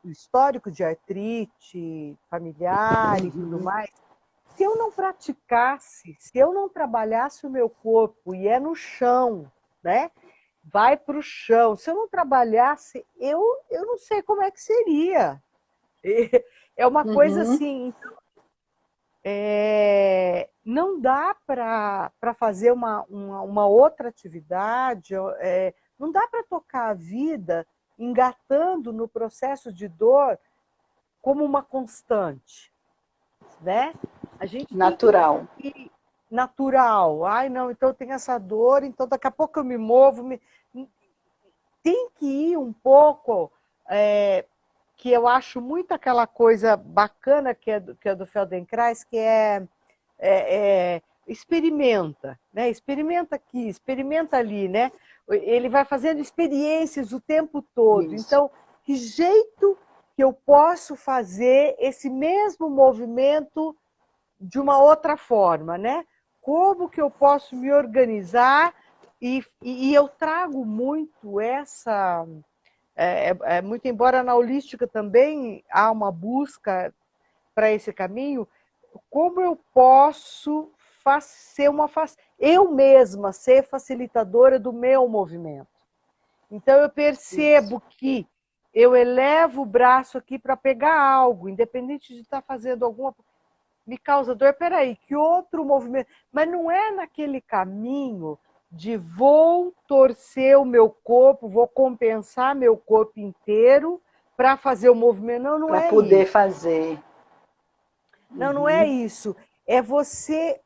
histórico de artrite familiar e tudo mais. Se eu não praticasse, se eu não trabalhasse o meu corpo, e é no chão, né? Vai para o chão. Se eu não trabalhasse, eu não sei como é que seria. É uma coisa assim. Não dá para fazer uma outra atividade, não dá para tocar a vida engatando no processo de dor como uma constante, né? A gente natural. Natural. Ai, não, então eu tenho essa dor, então daqui a pouco eu me movo. Tem que ir um pouco, que eu acho muito aquela coisa bacana que é do Feldenkrais, que experimenta, né? Experimenta aqui, experimenta ali, né? Ele vai fazendo experiências o tempo todo. Isso. Então, que jeito que eu posso fazer esse mesmo movimento de uma outra forma, né? Como que eu posso me organizar e eu trago muito essa... muito embora na holística também há uma busca para esse caminho, como eu posso eu mesma ser facilitadora do meu movimento. Então eu percebo que eu elevo o braço aqui para pegar algo, independente de estar fazendo alguma... Me causa dor, peraí, que outro movimento... Mas não é naquele caminho de vou torcer o meu corpo, vou compensar meu corpo inteiro para fazer o movimento. Não, não Para é poder isso. fazer. Não, não é isso. É você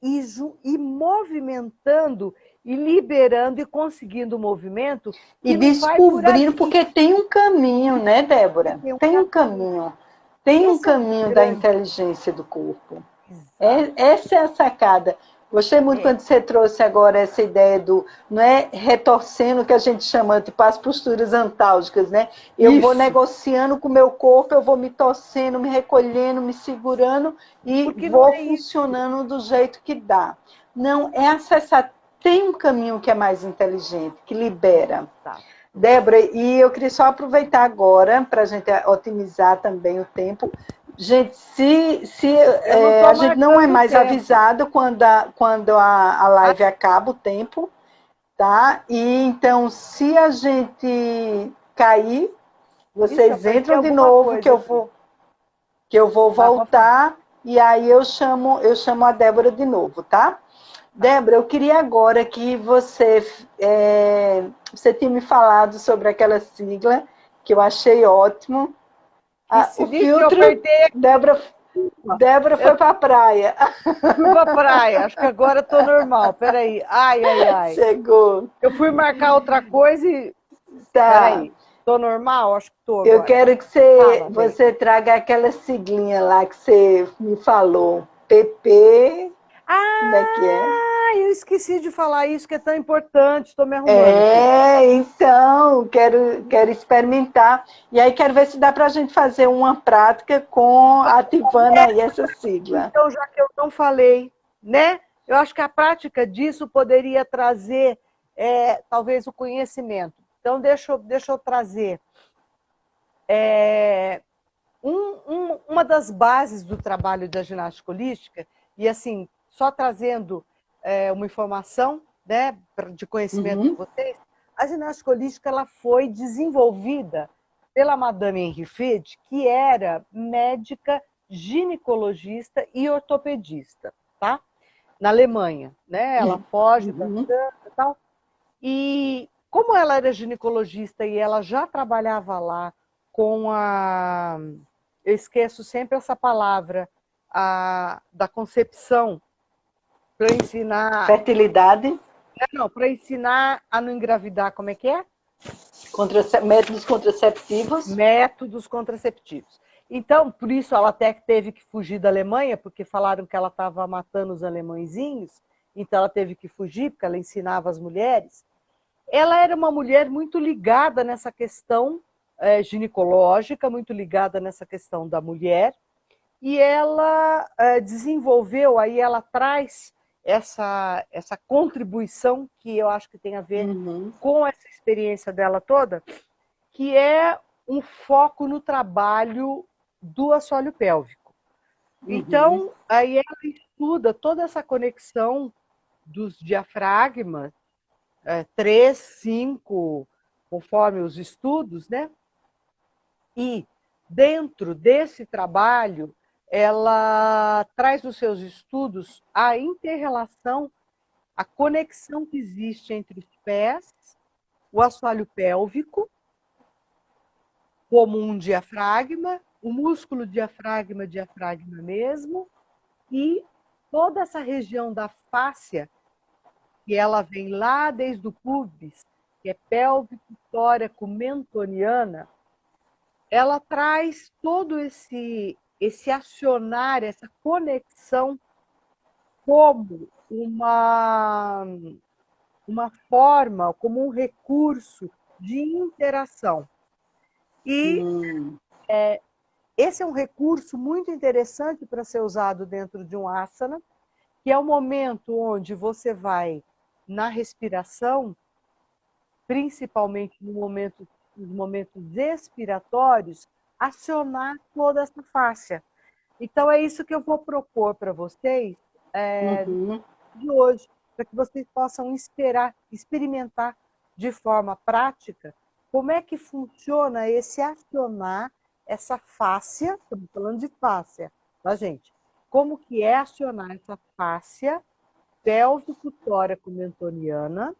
ir movimentando e liberando e conseguindo o movimento E que não vai por descobrindo, ali. porque tem um caminho, né, Débora? Tem um Tem um caminho. caminho. Tem um Esse é o caminho da grande. inteligência do corpo. Exato. Essa é a sacada. Gostei muito É. quando você trouxe agora essa ideia do, não é retorcendo, que a gente chama, tipo, as posturas antálgicas, né? Eu vou Isso. negociando com o meu corpo, eu vou me torcendo, me recolhendo, me segurando e Porque não vou é isso. funcionando do jeito que dá. Não, é acessar. Tem um caminho que é mais inteligente, que libera. Exato. Débora, e eu queria só aproveitar agora, para a gente otimizar também o tempo. Gente, Eu não estou a gente não é marcando o mais tempo. avisado quando a live acaba o tempo, tá? E então, se a gente cair, Ixi, vocês apareceu entram de alguma novo, coisa aqui. que eu vou Tá, pode falar. voltar, e aí eu chamo a Débora de novo, tá? Tá. Débora, eu queria agora que você tinha me falado sobre aquela sigla, que eu achei ótimo. Que O se que eu filtro, apertei aqui. Débora Eu foi para a praia. fui pra praia. Acho que agora eu tô normal. Peraí. Ai, ai, ai. Chegou. Eu fui marcar outra coisa e... Tá. Peraí. Tô normal? Acho que tô Eu agora. quero que Fala, bem. você traga aquela siglinha lá que você me falou. PP, como é que é? Ah, eu esqueci de falar isso que é tão importante. Estou me arrumando aqui. Então, quero experimentar. E aí quero ver se dá para a gente fazer uma prática ativando aí essa sigla. Então, já que eu não falei, né? Eu acho que a prática disso poderia trazer, talvez, o conhecimento. Então, deixa eu trazer. Uma das bases do trabalho da ginástica holística, e assim, só trazendo uma informação, né, de conhecimento Uhum. para vocês, a ginástica holística ela foi desenvolvida pela Madame Henri Fed, que era médica, ginecologista e ortopedista, tá? Na Alemanha, né? Ela foge da Uhum. França e tal. E como ela era ginecologista e ela já trabalhava lá com a... Eu esqueço sempre essa palavra, da concepção, para ensinar... Fertilidade, Não, para ensinar a não engravidar, como é que é? métodos contraceptivos. Métodos contraceptivos. Então, por isso ela até teve que fugir da Alemanha, porque falaram que ela estava matando os alemãezinhos, então ela teve que fugir, porque ela ensinava as mulheres. Ela era uma mulher muito ligada nessa questão ginecológica, muito ligada nessa questão da mulher, e ela desenvolveu, aí ela traz essa contribuição que eu acho que tem a ver Uhum. com essa experiência dela toda, que é um foco no trabalho do assoalho pélvico. Uhum. Então, aí ela estuda toda essa conexão dos diafragmas, 3, 5, conforme os estudos, né? E dentro desse trabalho, ela traz nos seus estudos a inter-relação, a conexão que existe entre os pés, o assoalho pélvico, como um diafragma, o músculo diafragma, diafragma mesmo, e toda essa região da fáscia, que ela vem lá desde o pubis, que é pélvico, tóraco, mentoniana, ela traz todo esse acionar, essa conexão como uma forma, como um recurso de interação. E esse é um recurso muito interessante para ser usado dentro de um asana, que é o momento onde você vai, na respiração, principalmente nos momentos expiratórios, acionar toda essa fáscia. Então, é isso que eu vou propor para vocês Uhum. de hoje, para que vocês possam experimentar de forma prática como é que funciona esse acionar essa fáscia, estamos falando de fáscia, tá, gente? Como que é acionar essa fáscia pélvico-tóraco-mentoniana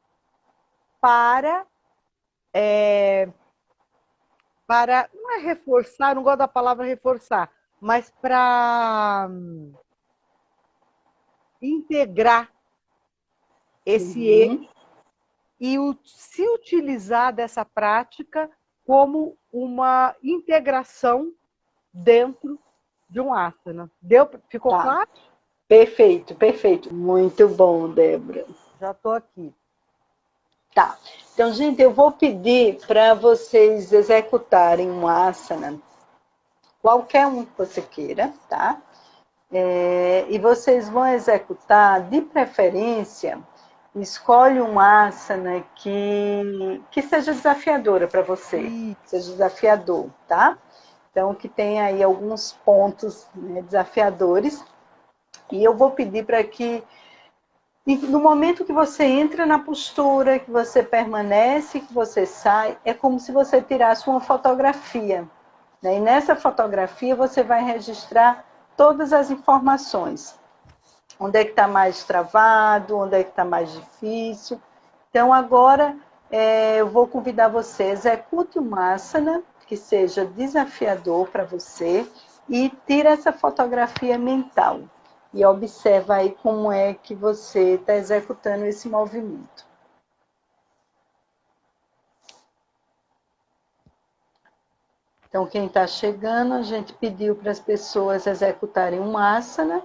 para, não é reforçar, não gosto da palavra reforçar, mas para integrar esse eixo e se utilizar dessa prática como uma integração dentro de um asana. Ficou claro? Perfeito, perfeito. Muito bom, Débora. Já estou aqui. Tá. Então, gente, eu vou pedir para vocês executarem um asana, qualquer um que você queira, tá? E vocês vão executar, de preferência, escolhe um asana que seja desafiadora para você, que seja desafiador, tá? Então, que tenha aí alguns pontos, né, desafiadores. E eu vou pedir para que, no momento que você entra na postura, que você permanece, que você sai, é como se você tirasse uma fotografia, né? E nessa fotografia você vai registrar todas as informações. Onde é que está mais travado, onde é que está mais difícil. Então, agora, eu vou convidar você, execute uma asana que seja desafiador para você e tira essa fotografia mental. E observa aí como é que você está executando esse movimento. Então, quem está chegando, a gente pediu para as pessoas executarem uma asana,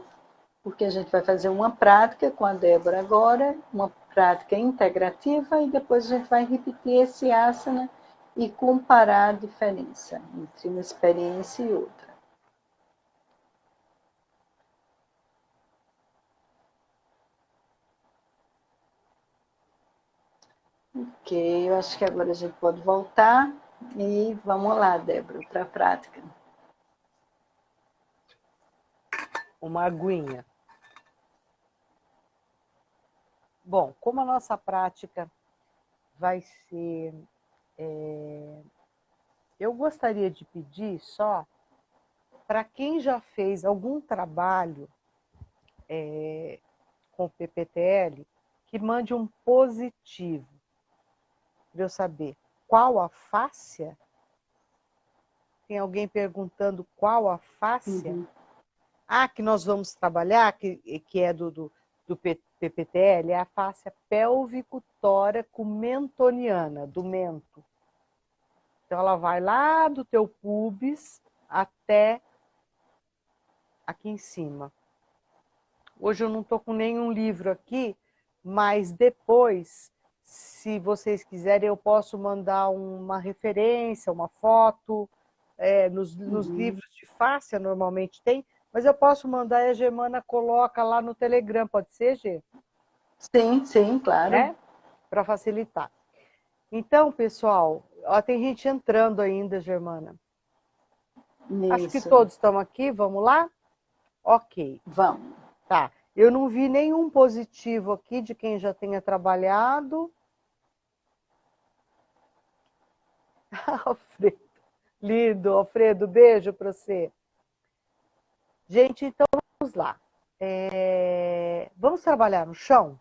porque a gente vai fazer uma prática com a Débora agora, uma prática integrativa, e depois a gente vai repetir esse asana e comparar a diferença entre uma experiência e outra. Ok, eu acho que agora a gente pode voltar e vamos lá, Débora, para a prática. Uma aguinha. Bom, como a nossa prática vai ser... eu gostaria de pedir só para quem já fez algum trabalho com o PPTL, que mande um positivo, para eu saber qual a fáscia. Tem alguém perguntando qual a fáscia? Que nós vamos trabalhar, que é do PPTL, é a fáscia pélvico-tóraco-mentoniana, do mento. Então, ela vai lá do teu pubis até aqui em cima. Hoje eu não estou com nenhum livro aqui, mas depois, se vocês quiserem, eu posso mandar uma referência, uma foto. Nos livros de fáscia normalmente tem, mas eu posso mandar e a Germana coloca lá no Telegram, pode ser, Gê? Sim, sim, claro. Né? Para facilitar. Então, pessoal, tem gente entrando ainda, Germana. Isso. Acho que todos estão aqui, vamos lá? Ok. Vamos. Tá. Eu não vi nenhum positivo aqui de quem já tenha trabalhado. Alfredo. Lindo, Alfredo, beijo para você. Gente, então vamos lá. Vamos trabalhar no chão?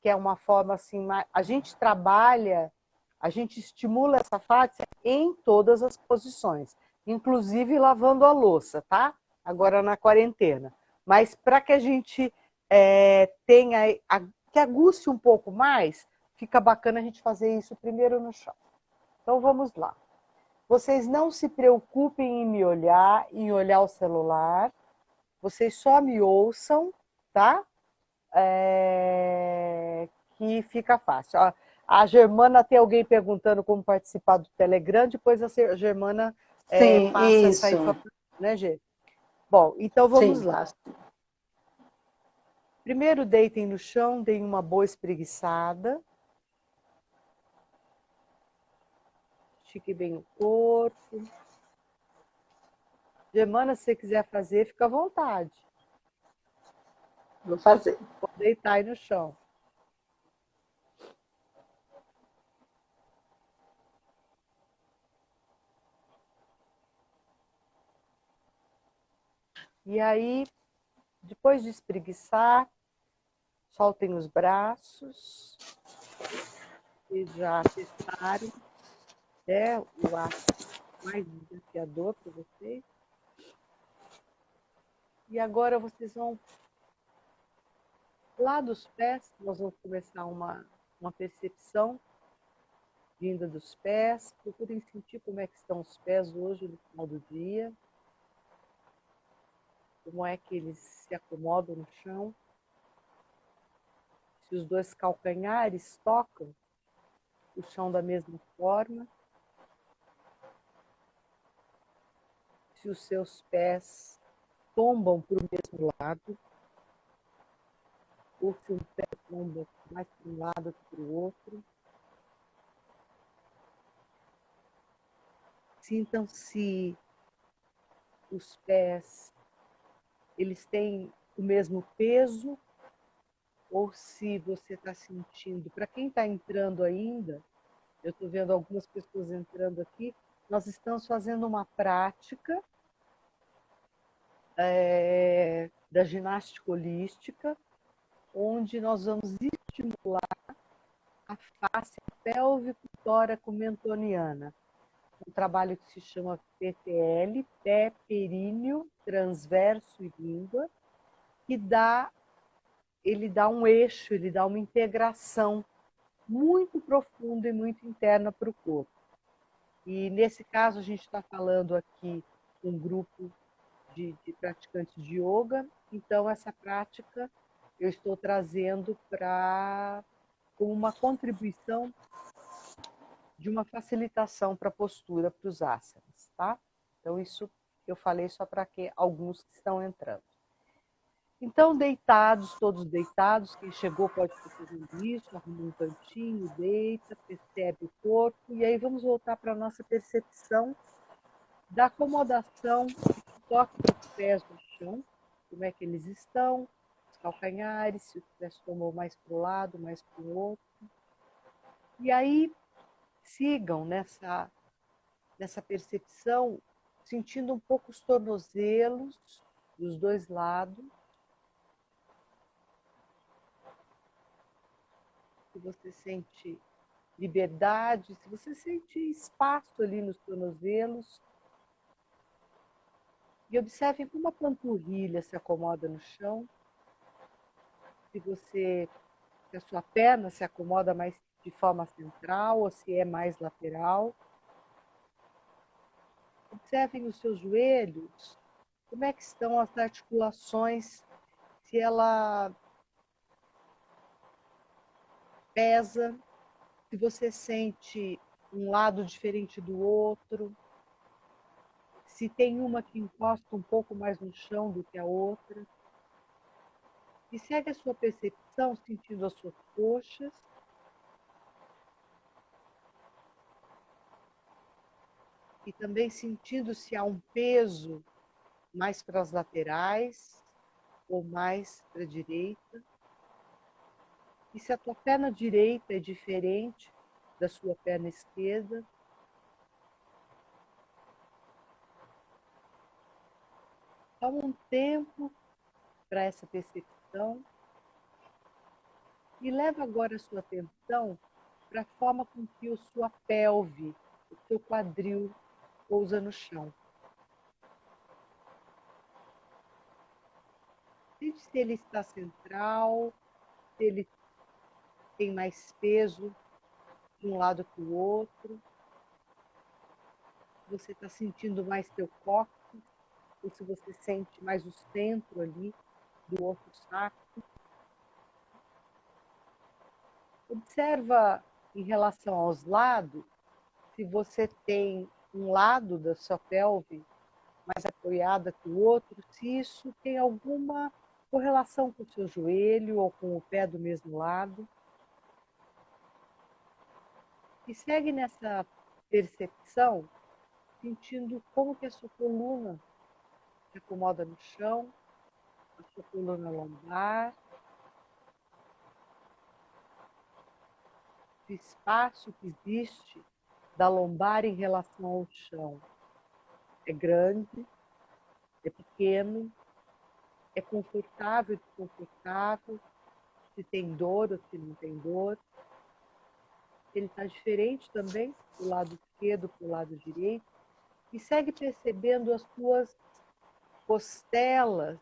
Que é uma forma assim, a gente trabalha, a gente estimula essa fáscia em todas as posições, inclusive lavando a louça, tá? Agora na quarentena. Mas para que a gente tenha, que aguce um pouco mais, fica bacana a gente fazer isso primeiro no chão. Então vamos lá. Vocês não se preocupem em me olhar, em olhar o celular. Vocês só me ouçam, tá? Que fica fácil. A Germana, tem alguém perguntando como participar do Telegram, depois a Germana passa isso. essa informação, né, Gê? Bom, então vamos lá. Primeiro, deitem no chão, deem uma boa espreguiçada. Estique bem o corpo. Germana, se você quiser fazer, fica à vontade. Vou fazer. Pode deitar aí no chão. E aí, depois de espreguiçar, soltem os braços. Vocês já testaram, né, o ato mais desafiador para vocês. E agora vocês vão, lá dos pés, nós vamos começar uma percepção vinda dos pés. Procurem sentir como é que estão os pés hoje no final do dia. Como é que eles se acomodam no chão. Se os dois calcanhares tocam o chão da mesma forma. Se os seus pés tombam para o mesmo lado. Ou se um pé tomba mais para um lado que para o outro. Sintam se os pés eles têm o mesmo peso ou se você está sentindo. Para quem está entrando ainda, eu estou vendo algumas pessoas entrando aqui, nós estamos fazendo uma prática da ginástica holística, onde nós vamos estimular a face pélvico-tóraco-mentoniana. Um trabalho que se chama PTL, pé, períneo, transverso e língua, que ele dá um eixo, ele dá uma integração muito profunda e muito interna para o corpo. E nesse caso a gente está falando aqui um grupo de praticantes de yoga, então essa prática eu estou trazendo como uma contribuição de uma facilitação para a postura, para os asanas, tá? Então isso eu falei só para alguns que estão entrando. Então, deitados, todos deitados, quem chegou pode estar fazendo isso, arruma um cantinho, deita, percebe o corpo, e aí vamos voltar para a nossa percepção da acomodação do toque dos pés no chão, como é que eles estão, os calcanhares, se os pés tomam mais para o lado, mais para o outro. E aí, sigam nessa percepção, sentindo um pouco os tornozelos dos dois lados. Se você sente liberdade, se você sente espaço ali nos tornozelos. E observem como a panturrilha se acomoda no chão. Se a sua perna se acomoda mais de forma central ou se é mais lateral. Observem os seus joelhos, como é que estão as articulações, se ela pesa, se você sente um lado diferente do outro, se tem uma que encosta um pouco mais no chão do que a outra. E segue a sua percepção, sentindo as suas coxas. E também sentindo se há um peso mais para as laterais ou mais para a direita. E se a tua perna direita é diferente da sua perna esquerda. Toma um tempo para essa percepção e leva agora a sua atenção para a forma com que a sua pelve, o seu quadril pousa no chão. Sente se ele está central, se ele tem mais peso de um lado que o outro. Se você está sentindo mais teu cóccix, ou se você sente mais o centro ali do outro sacro. Observa em relação aos lados, se você tem um lado da sua pelve mais apoiada que o outro, se isso tem alguma correlação com o seu joelho ou com o pé do mesmo lado. E segue nessa percepção, sentindo como que a sua coluna se acomoda no chão, a sua coluna lombar, o espaço que existe da lombar em relação ao chão. É grande, é pequeno, é confortável, desconfortável, se tem dor ou se não tem dor. Ele está diferente também do lado esquerdo para o lado direito. E segue percebendo as suas costelas,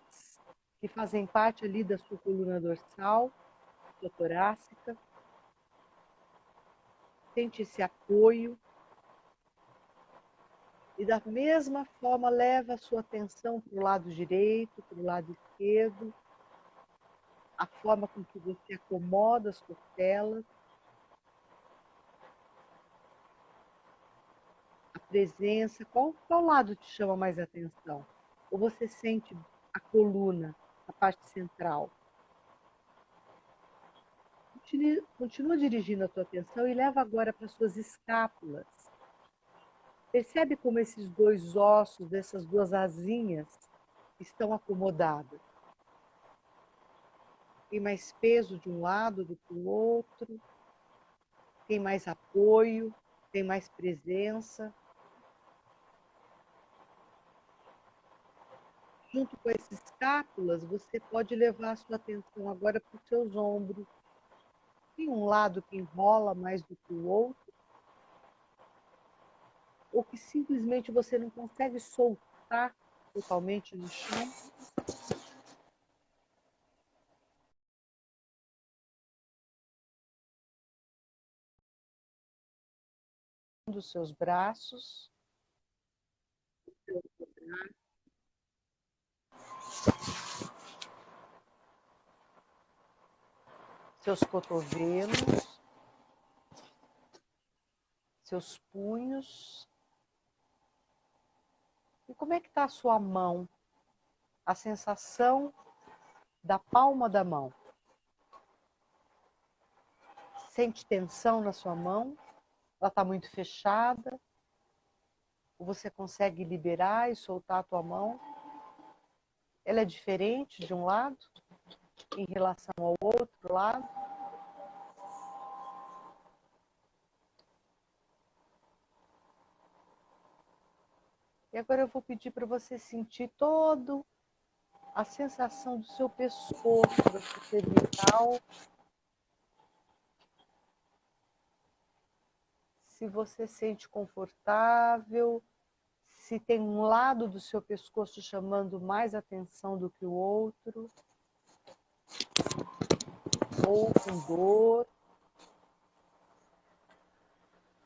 que fazem parte ali da sua coluna dorsal, sua torácica. Sente esse apoio. E da mesma forma, leva a sua atenção para o lado direito, para o lado esquerdo, a forma com que você acomoda as costelas, a presença. Qual lado te chama mais atenção? Ou você sente a coluna, a parte central? Continua dirigindo a tua atenção e leva agora para suas escápulas. Percebe como esses dois ossos, dessas duas asinhas, estão acomodados. Tem mais peso de um lado do que o outro, tem mais apoio, tem mais presença. Junto com essas escápulas, você pode levar a sua atenção agora para os seus ombros. Tem um lado que enrola mais do que o outro, ou que simplesmente você não consegue soltar totalmente no chão. Dos seus braços, seus cotovelos, seus punhos. E como é que está a sua mão? A sensação da palma da mão. Sente tensão na sua mão? Ela está muito fechada? Ou você consegue liberar e soltar a tua mão? Ela é diferente de um lado em relação ao outro lado? E agora eu vou pedir para você sentir toda a sensação do seu pescoço, da sua cervical. Se você sente confortável, se tem um lado do seu pescoço chamando mais atenção do que o outro, ou com dor,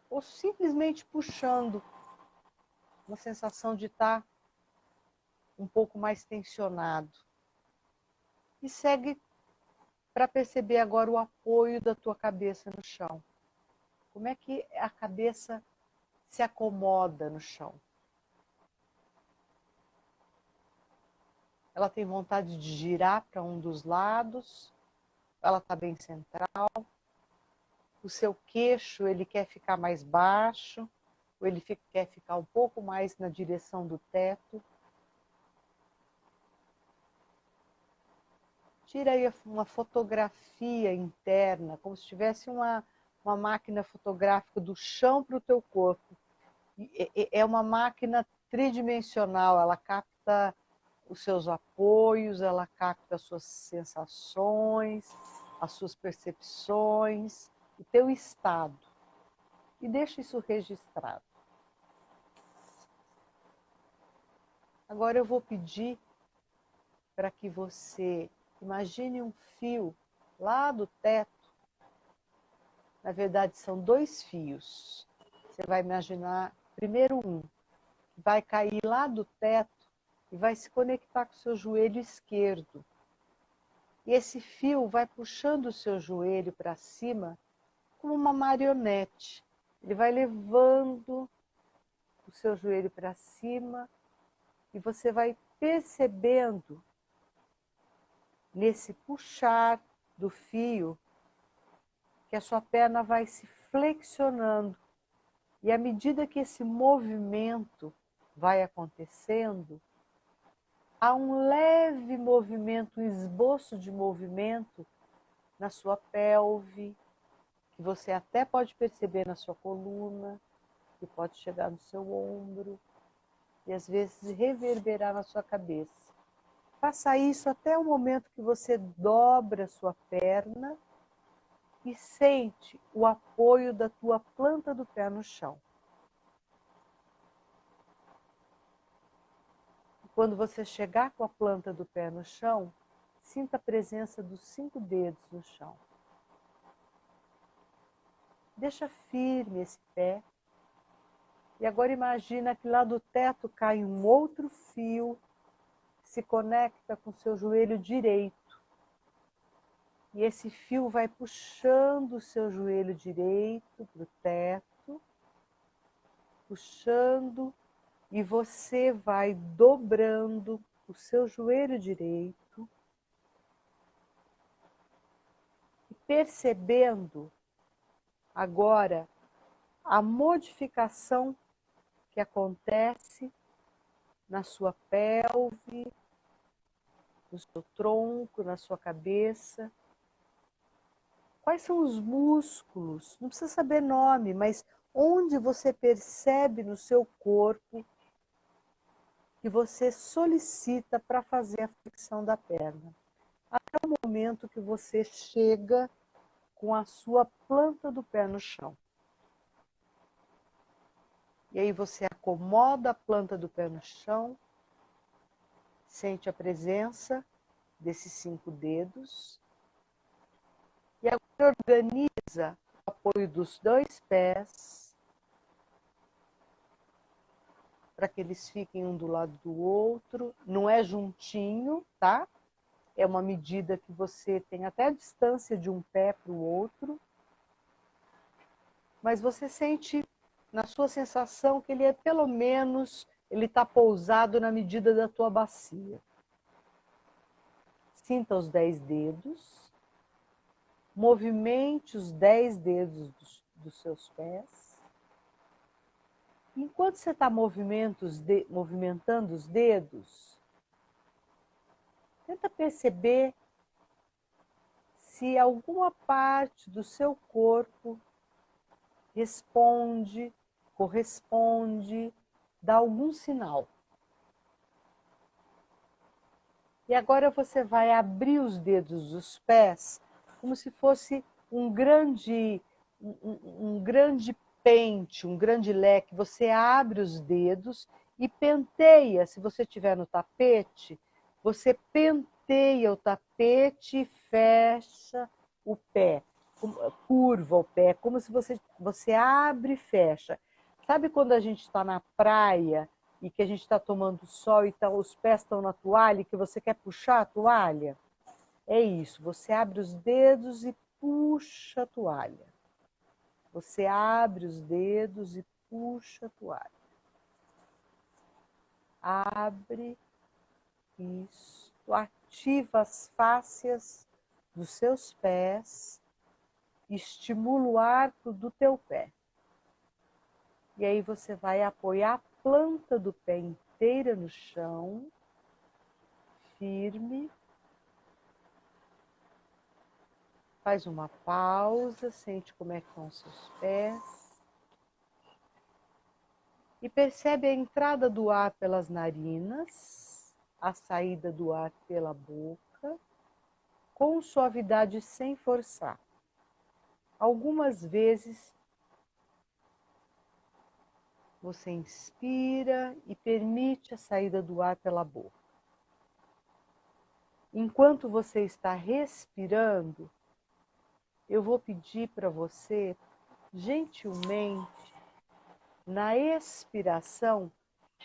ou simplesmente puxando, uma sensação de estar um pouco mais tensionado. E segue para perceber agora o apoio da tua cabeça no chão. Como é que a cabeça se acomoda no chão? Ela tem vontade de girar para um dos lados? Ela está bem central? O seu queixo, ele quer ficar mais baixo? Ou ele quer ficar um pouco mais na direção do teto? Tira aí uma fotografia interna, como se tivesse uma máquina fotográfica do chão para o teu corpo. É uma máquina tridimensional, ela capta os seus apoios, ela capta as suas sensações, as suas percepções, o teu estado. E deixa isso registrado. Agora eu vou pedir para que você imagine um fio lá do teto. Na verdade, são dois fios. Você vai imaginar, primeiro um, que vai cair lá do teto e vai se conectar com o seu joelho esquerdo. E esse fio vai puxando o seu joelho para cima como uma marionete. Ele vai levando o seu joelho para cima e você vai percebendo nesse puxar do fio que a sua perna vai se flexionando. E à medida que esse movimento vai acontecendo, há um leve movimento, um esboço de movimento na sua pelve, que você até pode perceber na sua coluna, que pode chegar no seu ombro e às vezes reverberar na sua cabeça. Faça isso até o momento que você dobra a sua perna e sente o apoio da tua planta do pé no chão. Quando você chegar com a planta do pé no chão, sinta a presença dos 5 dedos no chão. Deixa firme esse pé. E agora imagina que lá do teto cai um outro fio, se conecta com o seu joelho direito. E esse fio vai puxando o seu joelho direito para o teto, puxando, e você vai dobrando o seu joelho direito e percebendo agora a modificação que acontece na sua pelve, no seu tronco, na sua cabeça. Quais são os músculos? Não precisa saber nome, mas onde você percebe no seu corpo que você solicita para fazer a flexão da perna. Até o momento que você chega com a sua planta do pé no chão. E aí você acomoda a planta do pé no chão, sente a presença desses 5 dedos. E agora organiza o apoio dos 2 pés para que eles fiquem um do lado do outro. Não é juntinho, tá? É uma medida que você tem até a distância de um pé para o outro. Mas você sente na sua sensação que ele é pelo menos, ele está pousado na medida da tua bacia. Sinta os 10 dedos. Movimente os 10 dedos dos seus pés. Enquanto você está movimentando os dedos, tenta perceber se alguma parte do seu corpo responde, corresponde, dá algum sinal. E agora você vai abrir os dedos dos pés como se fosse um grande pente, um grande leque. Você abre os dedos e penteia. Se você estiver no tapete, você penteia o tapete e fecha o pé, curva o pé, como se você abre e fecha. Sabe quando a gente está na praia e que a gente está tomando sol e os pés estão na toalha e que você quer puxar a toalha? É isso, você abre os dedos e puxa a toalha. Você abre os dedos e puxa a toalha. Abre, isso, ativa as fáscias dos seus pés, estimula o arco do teu pé. E aí você vai apoiar a planta do pé inteira no chão, firme. Faz uma pausa, sente como é que estão os seus pés. E percebe a entrada do ar pelas narinas, a saída do ar pela boca, com suavidade, sem forçar. Algumas vezes você inspira e permite a saída do ar pela boca. Enquanto você está respirando, eu vou pedir para você, gentilmente, na expiração,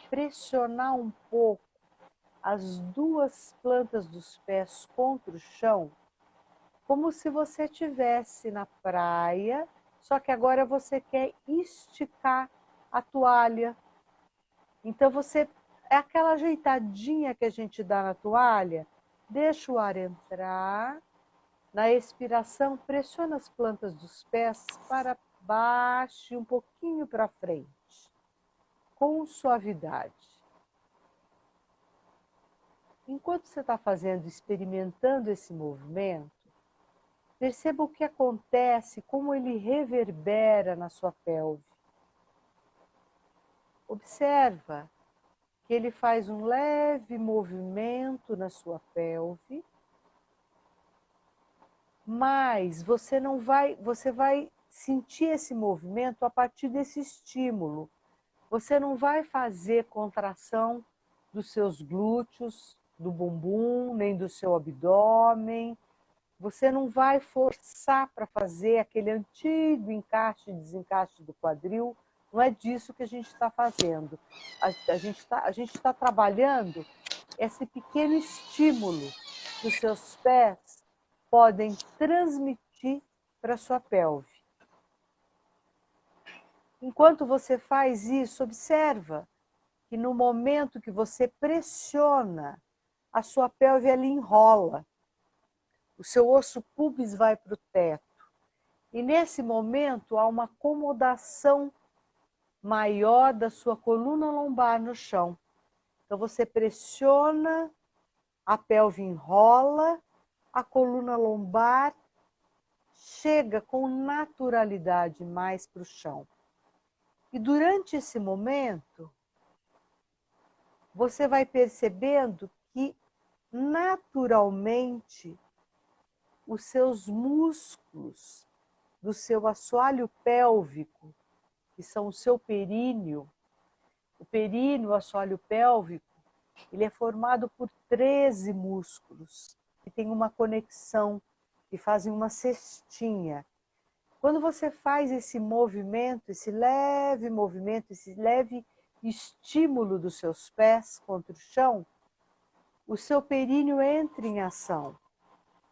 pressionar um pouco as 2 plantas dos pés contra o chão, como se você estivesse na praia, só que agora você quer esticar a toalha. Então é aquela ajeitadinha que a gente dá na toalha, deixa o ar entrar. Na expiração, pressiona as plantas dos pés para baixo e um pouquinho para frente, com suavidade. Enquanto você está experimentando esse movimento, perceba o que acontece, como ele reverbera na sua pelve. Observa que ele faz um leve movimento na sua pelve, mas você vai sentir esse movimento a partir desse estímulo. Você não vai fazer contração dos seus glúteos, do bumbum, nem do seu abdômen. Você não vai forçar para fazer aquele antigo encaixe e desencaixe do quadril. Não é disso que a gente está fazendo. A gente está trabalhando esse pequeno estímulo que os seus pés podem transmitir para a sua pelve. Enquanto você faz isso, observa que no momento que você pressiona, a sua pelve ela enrola. O seu osso pubis vai para o teto. E nesse momento há uma acomodação maior da sua coluna lombar no chão. Então você pressiona, a pelve enrola, a coluna lombar chega com naturalidade mais para o chão. E durante esse momento, você vai percebendo que naturalmente os seus músculos do seu assoalho pélvico, que são o seu períneo, o assoalho pélvico, ele é formado por 13 músculos que têm uma conexão, que fazem uma cestinha. Quando você faz esse movimento, esse leve estímulo dos seus pés contra o chão, o seu períneo entra em ação.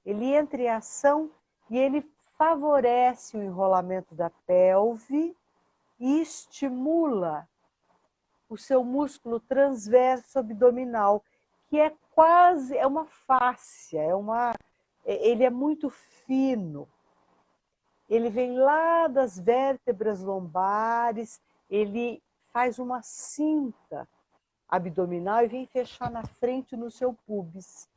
Ele entra em ação e ele favorece o enrolamento da pelve e estimula o seu músculo transverso abdominal, que é uma fáscia, ele é muito fino. Ele vem lá das vértebras lombares, ele faz uma cinta abdominal e vem fechar na frente no seu pubis.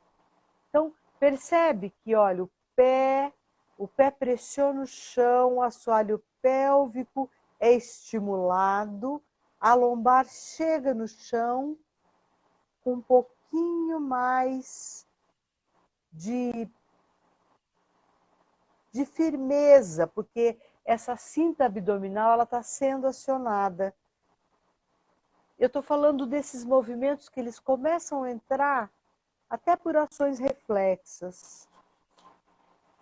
Então, percebe que, olha, o pé pressiona o chão, o assoalho pélvico é estimulado, a lombar chega no chão com um pouquinho mais de firmeza, porque essa cinta abdominal está sendo acionada. Eu estou falando desses movimentos que eles começam a entrar até por ações reflexas.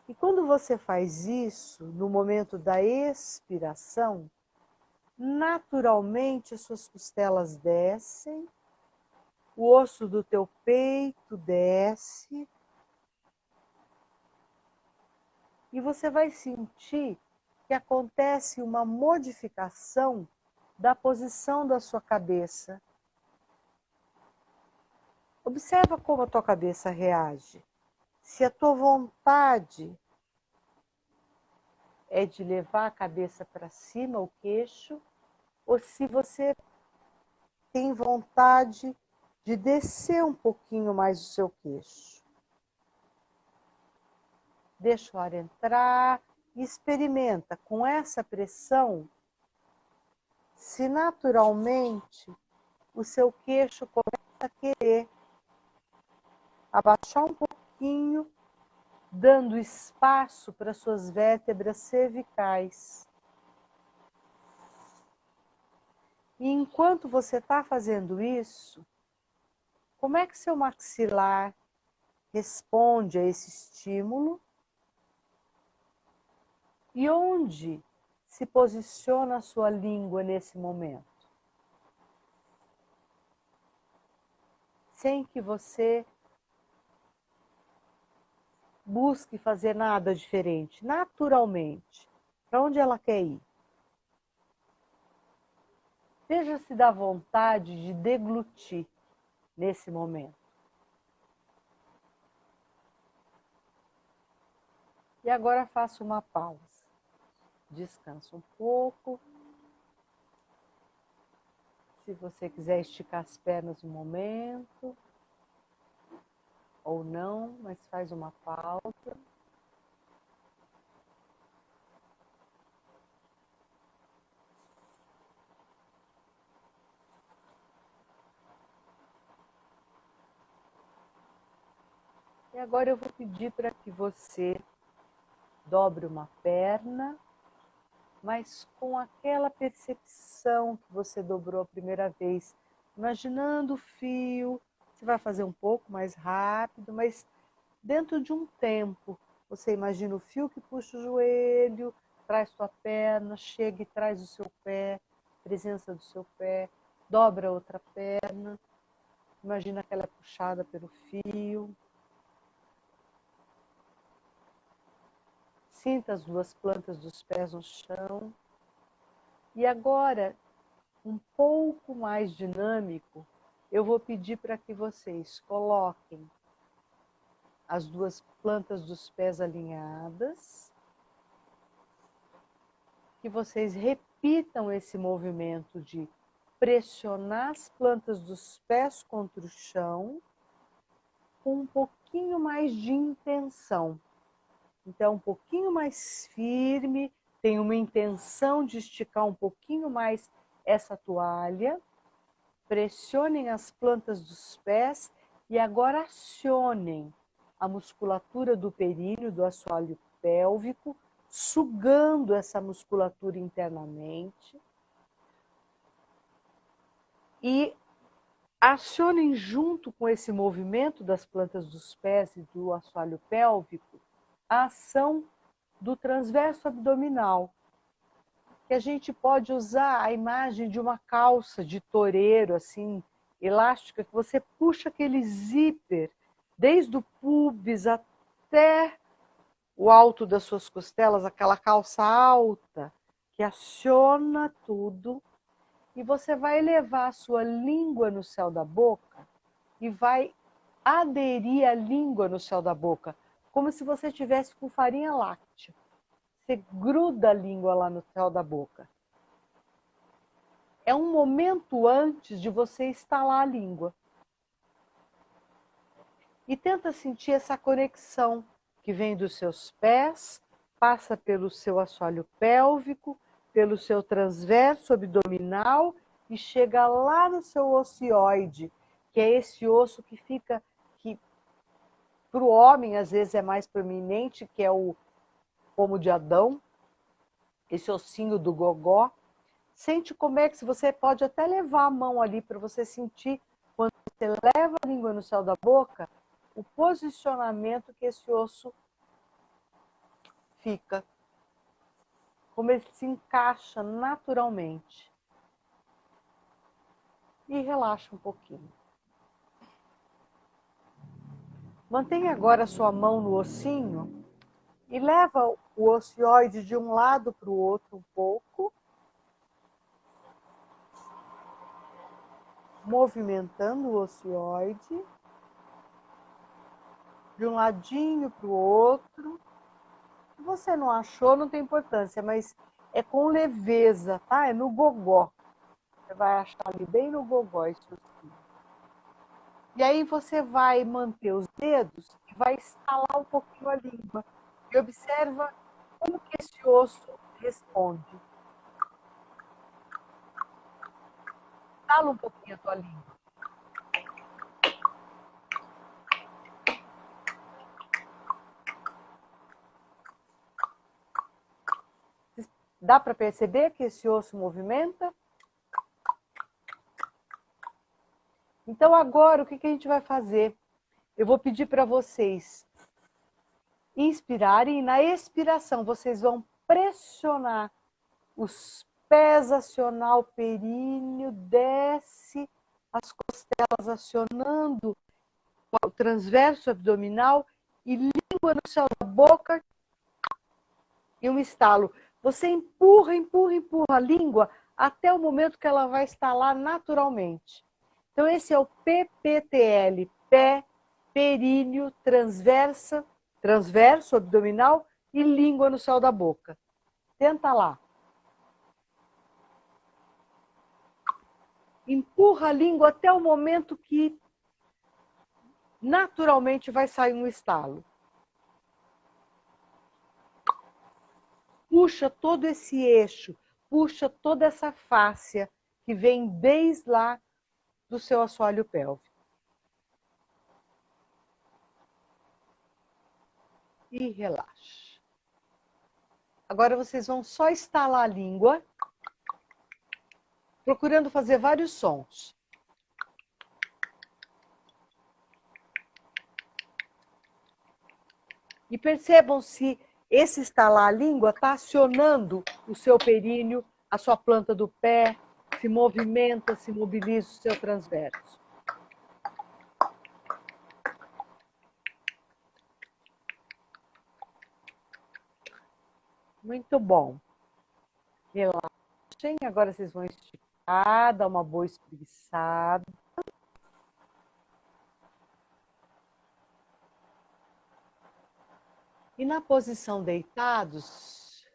E quando você faz isso, no momento da expiração, naturalmente as suas costelas descem, o osso do teu peito desce, e você vai sentir que acontece uma modificação da posição da sua cabeça. Observa como a tua cabeça reage. Se a tua vontade é de levar a cabeça para cima, o queixo, ou se você tem vontade de descer um pouquinho mais o seu queixo. Deixa o ar entrar e experimenta com essa pressão se naturalmente o seu queixo começa a querer abaixar um pouquinho, dando espaço para suas vértebras cervicais. E enquanto você está fazendo isso, como é que seu maxilar responde a esse estímulo? E onde se posiciona a sua língua nesse momento? Sem que você busque fazer nada diferente, naturalmente. Para onde ela quer ir? Veja se dá vontade de deglutir nesse momento. E agora faça uma pausa. Descansa um pouco. Se você quiser esticar as pernas um momento, ou não, mas faz uma pausa. E agora eu vou pedir para que você dobre uma perna, mas com aquela percepção que você dobrou a primeira vez, imaginando o fio. Você vai fazer um pouco mais rápido, mas dentro de um tempo. Você imagina o fio que puxa o joelho, traz sua perna, chega e traz o seu pé, presença do seu pé, dobra a outra perna, imagina que ela é puxada pelo fio. Sinta as duas plantas dos pés no chão. E agora, um pouco mais dinâmico, eu vou pedir para que vocês coloquem as duas plantas dos pés alinhadas, que vocês repitam esse movimento de pressionar as plantas dos pés contra o chão com um pouquinho mais de intenção. Então, um pouquinho mais firme, tem uma intenção de esticar um pouquinho mais essa toalha. Pressionem as plantas dos pés e agora acionem a musculatura do períneo, do assoalho pélvico, sugando essa musculatura internamente. E acionem junto com esse movimento das plantas dos pés e do assoalho pélvico a ação do transverso abdominal, que a gente pode usar a imagem de uma calça de toureiro, assim, elástica, que você puxa aquele zíper desde o pubis até o alto das suas costelas, aquela calça alta, que aciona tudo, e você vai levar a sua língua no céu da boca e vai aderir a língua no céu da boca, como se você estivesse com farinha láctea. Você gruda a língua lá no céu da boca. É um momento antes de você estalar a língua. E tenta sentir essa conexão que vem dos seus pés, passa pelo seu assoalho pélvico, pelo seu transverso abdominal e chega lá no seu ocioide, que é esse osso que fica, que para o homem às vezes é mais proeminente, que é o pomo de Adão, esse ossinho do gogó. Sente como é que você pode até levar a mão ali para você sentir, quando você leva a língua no céu da boca, o posicionamento que esse osso fica, como ele se encaixa naturalmente. E relaxa um pouquinho. Mantenha agora a sua mão no ossinho e leva o ocioide de um lado para o outro um pouco, movimentando o ocioide de um ladinho para o outro. Se você não achou, não tem importância, mas é com leveza, tá? É no gogó. Você vai achar ali bem no gogó isso aqui. E aí você vai manter os dedos e vai estalar um pouquinho a língua. E observa como que esse osso responde. Estala um pouquinho a tua língua. Dá para perceber que esse osso movimenta? Então agora o que a gente vai fazer? Eu vou pedir para vocês inspirarem e na expiração vocês vão pressionar os pés, acionar o períneo, desce as costelas acionando o transverso abdominal e língua no céu da boca e um estalo. Você empurra, empurra, empurra a língua até o momento que ela vai estalar naturalmente. Então esse é o PPTL, pé, períneo, transverso abdominal e língua no céu da boca. Tenta lá. Empurra a língua até o momento que naturalmente vai sair um estalo. Puxa todo esse eixo, puxa toda essa fáscia que vem desde lá do seu assoalho pélvico. e relaxa. Agora vocês vão só estalar a língua, procurando fazer vários sons. E percebam se esse estalar a língua está acionando o seu períneo, a sua planta do pé, se movimenta, se mobiliza o seu transverso. Muito bom. Relaxem. Agora vocês vão esticar, dar uma boa espreguiçada. E na posição deitados,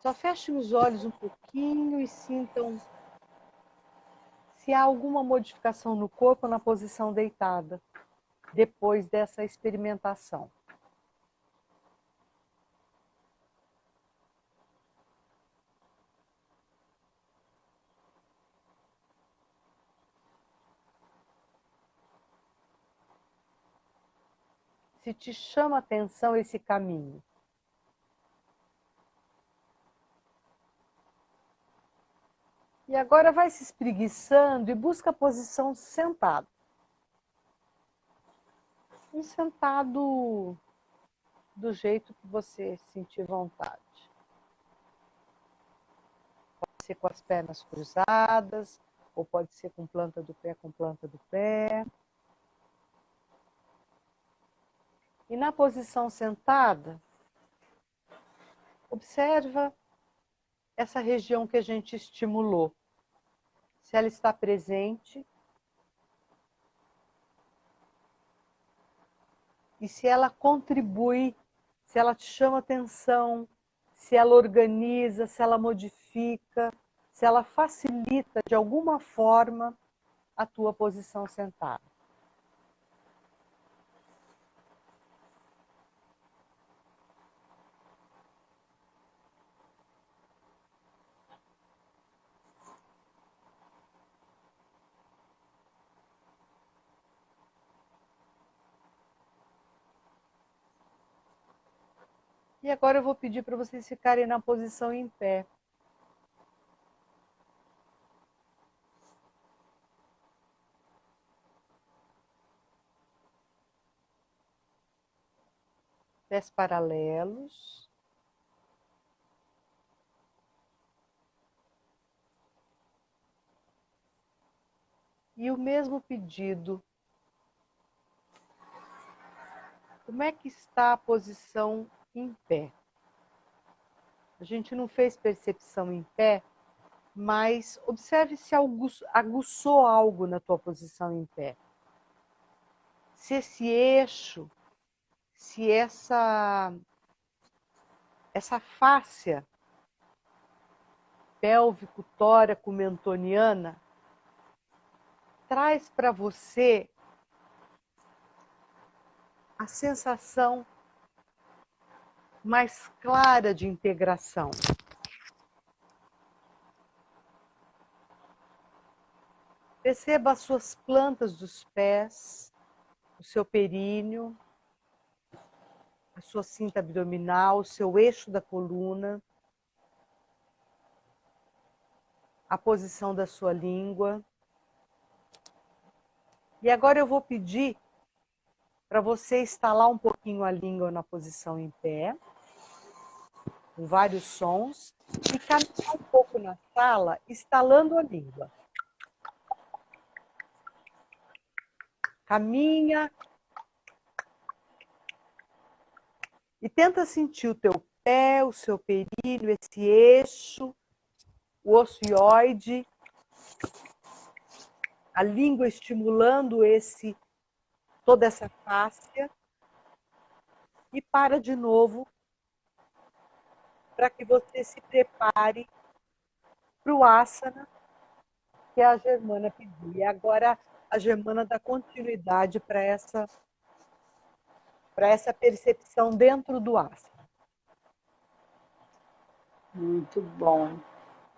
só fechem os olhos um pouquinho e sintam se há alguma modificação no corpo na posição deitada, depois dessa experimentação. Se te chama a atenção esse caminho. E agora vai se espreguiçando e busca a posição sentado. Um sentado do jeito que você sentir vontade. Pode ser com as pernas cruzadas, ou pode ser com planta do pé com planta do pé. E na posição sentada, observa essa região que a gente estimulou. Se ela está presente e se ela contribui, se ela te chama atenção, se ela organiza, se ela modifica, se ela facilita de alguma forma a tua posição sentada. E agora eu vou pedir para vocês ficarem na posição em pé. Pés paralelos. E o mesmo pedido. Como é que está a posição em pé? A gente não fez percepção em pé, mas observe se aguçou algo na tua posição em pé. Se esse eixo, se essa fáscia pélvico-tóraco-mentoniana traz para você a sensação mais clara de integração. Perceba as suas plantas dos pés, o seu períneo, a sua cinta abdominal, o seu eixo da coluna, a posição da sua língua. E agora eu vou pedir para você estalar um pouquinho a língua na posição em pé, com vários sons, e caminhar um pouco na sala, estalando a língua. Caminha e tenta sentir o teu pé, o seu períneo, esse eixo, o osso hioide, a língua estimulando toda essa fáscia, e para de novo para que você se prepare para o asana que a Germana pediu. E agora a Germana dá continuidade para essa percepção dentro do asana. Muito bom.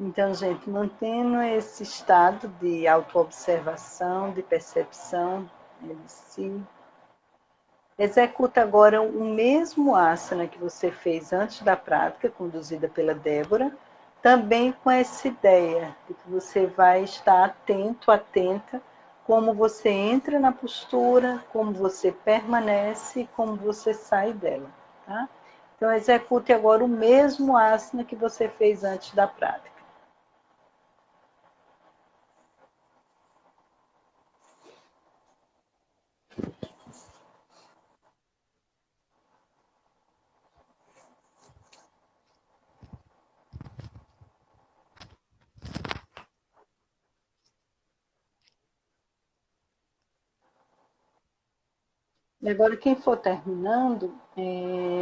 Então, gente, mantendo esse estado de autoobservação, de percepção de si, Executa agora o mesmo asana que você fez antes da prática, conduzida pela Débora, também com essa ideia de que você vai estar atento, atenta, como você entra na postura, como você permanece e como você sai dela. Tá? Então, execute agora o mesmo asana que você fez antes da prática. E agora, quem for terminando,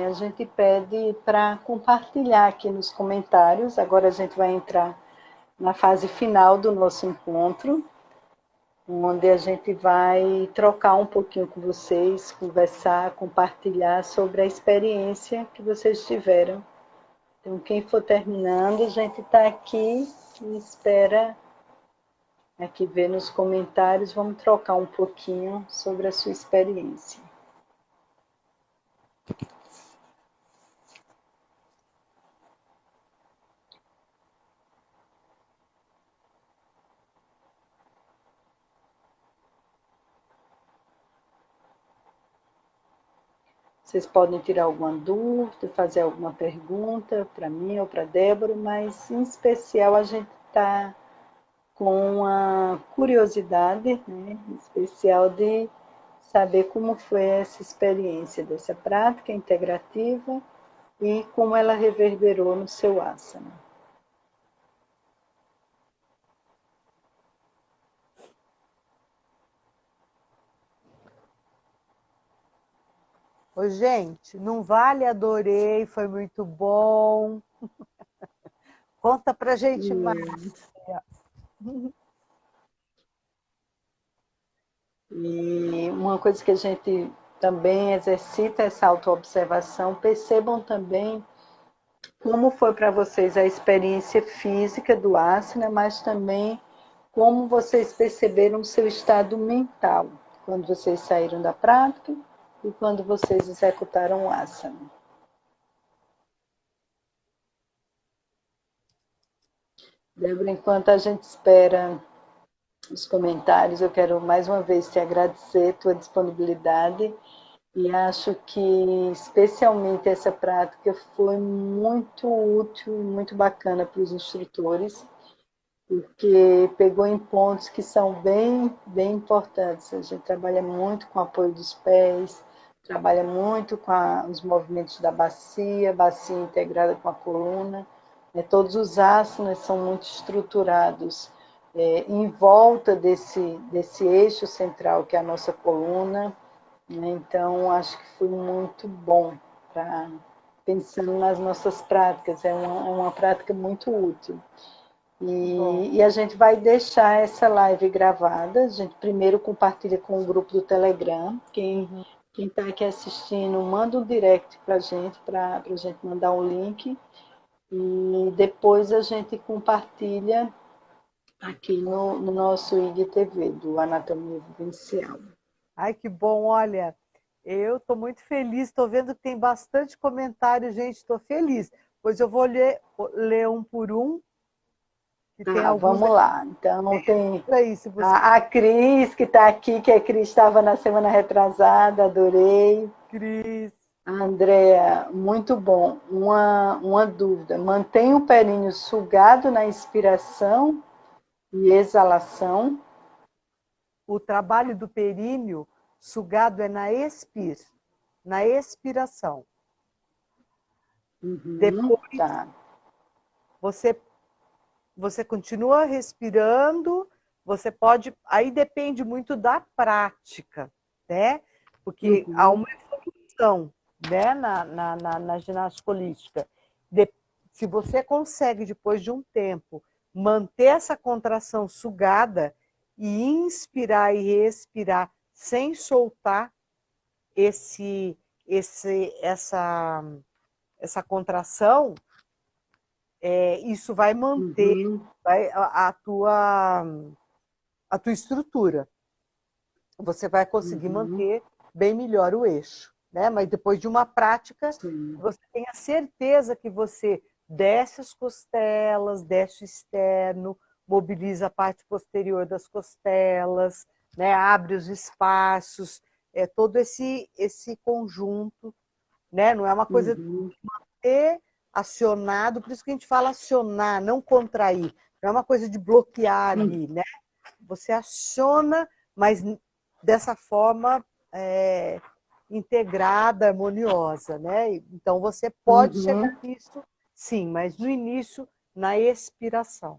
a gente pede para compartilhar aqui nos comentários. Agora a gente vai entrar na fase final do nosso encontro, onde a gente vai trocar um pouquinho com vocês, conversar, compartilhar sobre a experiência que vocês tiveram. Então, quem for terminando, a gente está aqui e espera aqui ver nos comentários. Vamos trocar um pouquinho sobre a sua experiência. Vocês podem tirar alguma dúvida, fazer alguma pergunta para mim ou para Débora, mas em especial a gente está com uma curiosidade, né, especial de saber como foi essa experiência dessa prática integrativa e como ela reverberou no seu asana. Oi, gente, não vale, adorei, foi muito bom. Conta pra gente mais. E uma coisa que a gente também exercita essa autoobservação, percebam também como foi para vocês a experiência física do asana, mas também como vocês perceberam o seu estado mental quando vocês saíram da prática e quando vocês executaram o asana. Débora, enquanto a gente espera os comentários, eu quero mais uma vez te agradecer a tua disponibilidade e acho que especialmente essa prática foi muito útil e muito bacana para os instrutores, porque pegou em pontos que são bem importantes. A gente trabalha muito com o apoio dos pés, trabalha muito com os movimentos da bacia integrada com a coluna. Todos os asanas são muito estruturados em volta desse eixo central que é a nossa coluna. Então, acho que foi muito bom para pensando nas nossas práticas. É uma prática muito útil. E a gente vai deixar essa live gravada. A gente primeiro compartilha com o grupo do Telegram. Quem está aqui assistindo, manda um direct para a gente mandar um link. E depois a gente compartilha aqui no nosso IGTV, do Anatomia Vivencial. Ai, que bom, olha, eu estou muito feliz, estou vendo que tem bastante comentário, gente, estou feliz. Pois eu vou ler um por um. Que tem alguns vamos lá. Então, tem aí, se você... a Cris, que está aqui, que a Cris estava na semana retrasada, adorei. Cris. Andréa, muito bom. Uma dúvida. Mantém o períneo sugado na inspiração e exalação? O trabalho do períneo sugado é na expiração. Depois, tá. você continua respirando, você pode... Aí depende muito da prática, né? Porque há uma evolução, né, na ginástica holística. Se você consegue, depois de um tempo, manter essa contração sugada e inspirar e respirar sem soltar essa contração, isso vai manter a tua estrutura. Você vai conseguir manter bem melhor o eixo, né? Mas depois de uma prática, Sim. você tem a certeza que você desce as costelas, desce o externo, mobiliza a parte posterior das costelas, né? Abre os espaços, todo esse conjunto, né? Não é uma coisa Uhum. ter acionado, por isso que a gente fala acionar, não contrair. Não é uma coisa de bloquear ali, né? Você aciona, mas dessa forma integrada, harmoniosa, né? Então você pode chegar Uhum. nisso, sim, mas no início, na expiração.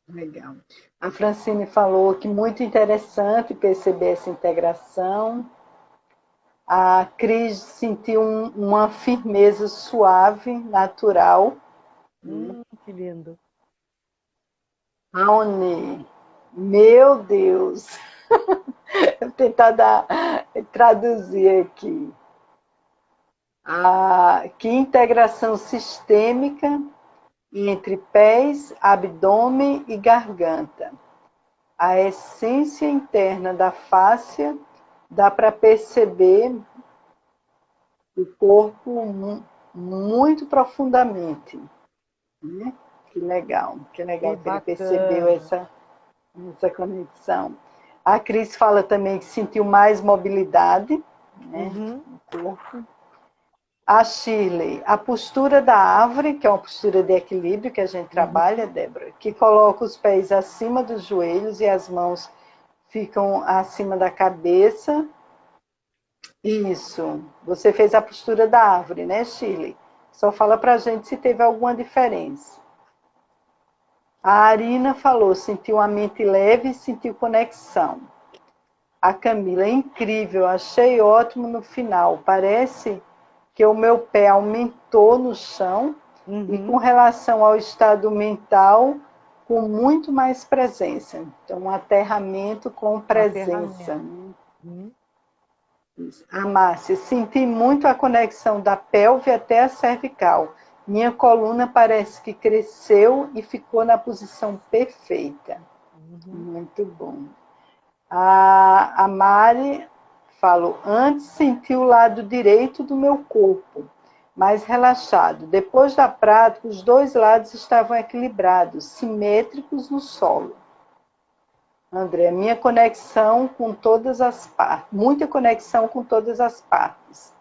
Legal. A Francine falou que muito interessante perceber essa integração. A Cris sentiu uma firmeza suave, natural. Que lindo. Raoni, meu Deus! Vou tentar traduzir aqui. Que integração sistêmica entre pés, abdômen e garganta. A essência interna da fáscia dá para perceber o corpo muito profundamente. Né? Que Que legal que ele percebeu bacana. essa conexão. A Cris fala também que sentiu mais mobilidade, né, Uhum, no corpo. A Shirley, a postura da árvore, que é uma postura de equilíbrio que a gente trabalha, uhum. Débora, que coloca os pés acima dos joelhos e as mãos ficam acima da cabeça. Isso. Você fez a postura da árvore, né, Shirley? Só fala pra gente se teve alguma diferença. A Arina falou, sentiu a mente leve e sentiu conexão. A Camila, é incrível, achei ótimo no final. Parece que o meu pé aumentou no chão e com Uhum. relação ao estado mental, com muito mais presença. Então, um aterramento com Um presença. aterramento. Né? Uhum. A Márcia, senti muito a conexão da pelve até a cervical. Minha coluna parece que cresceu e ficou na posição perfeita. Uhum. Muito bom. A Mari falou, antes senti o lado direito do meu corpo, mais relaxado. Depois da prática, os dois lados estavam equilibrados, simétricos no solo. André, minha conexão com todas as partes, muita conexão com todas as partes.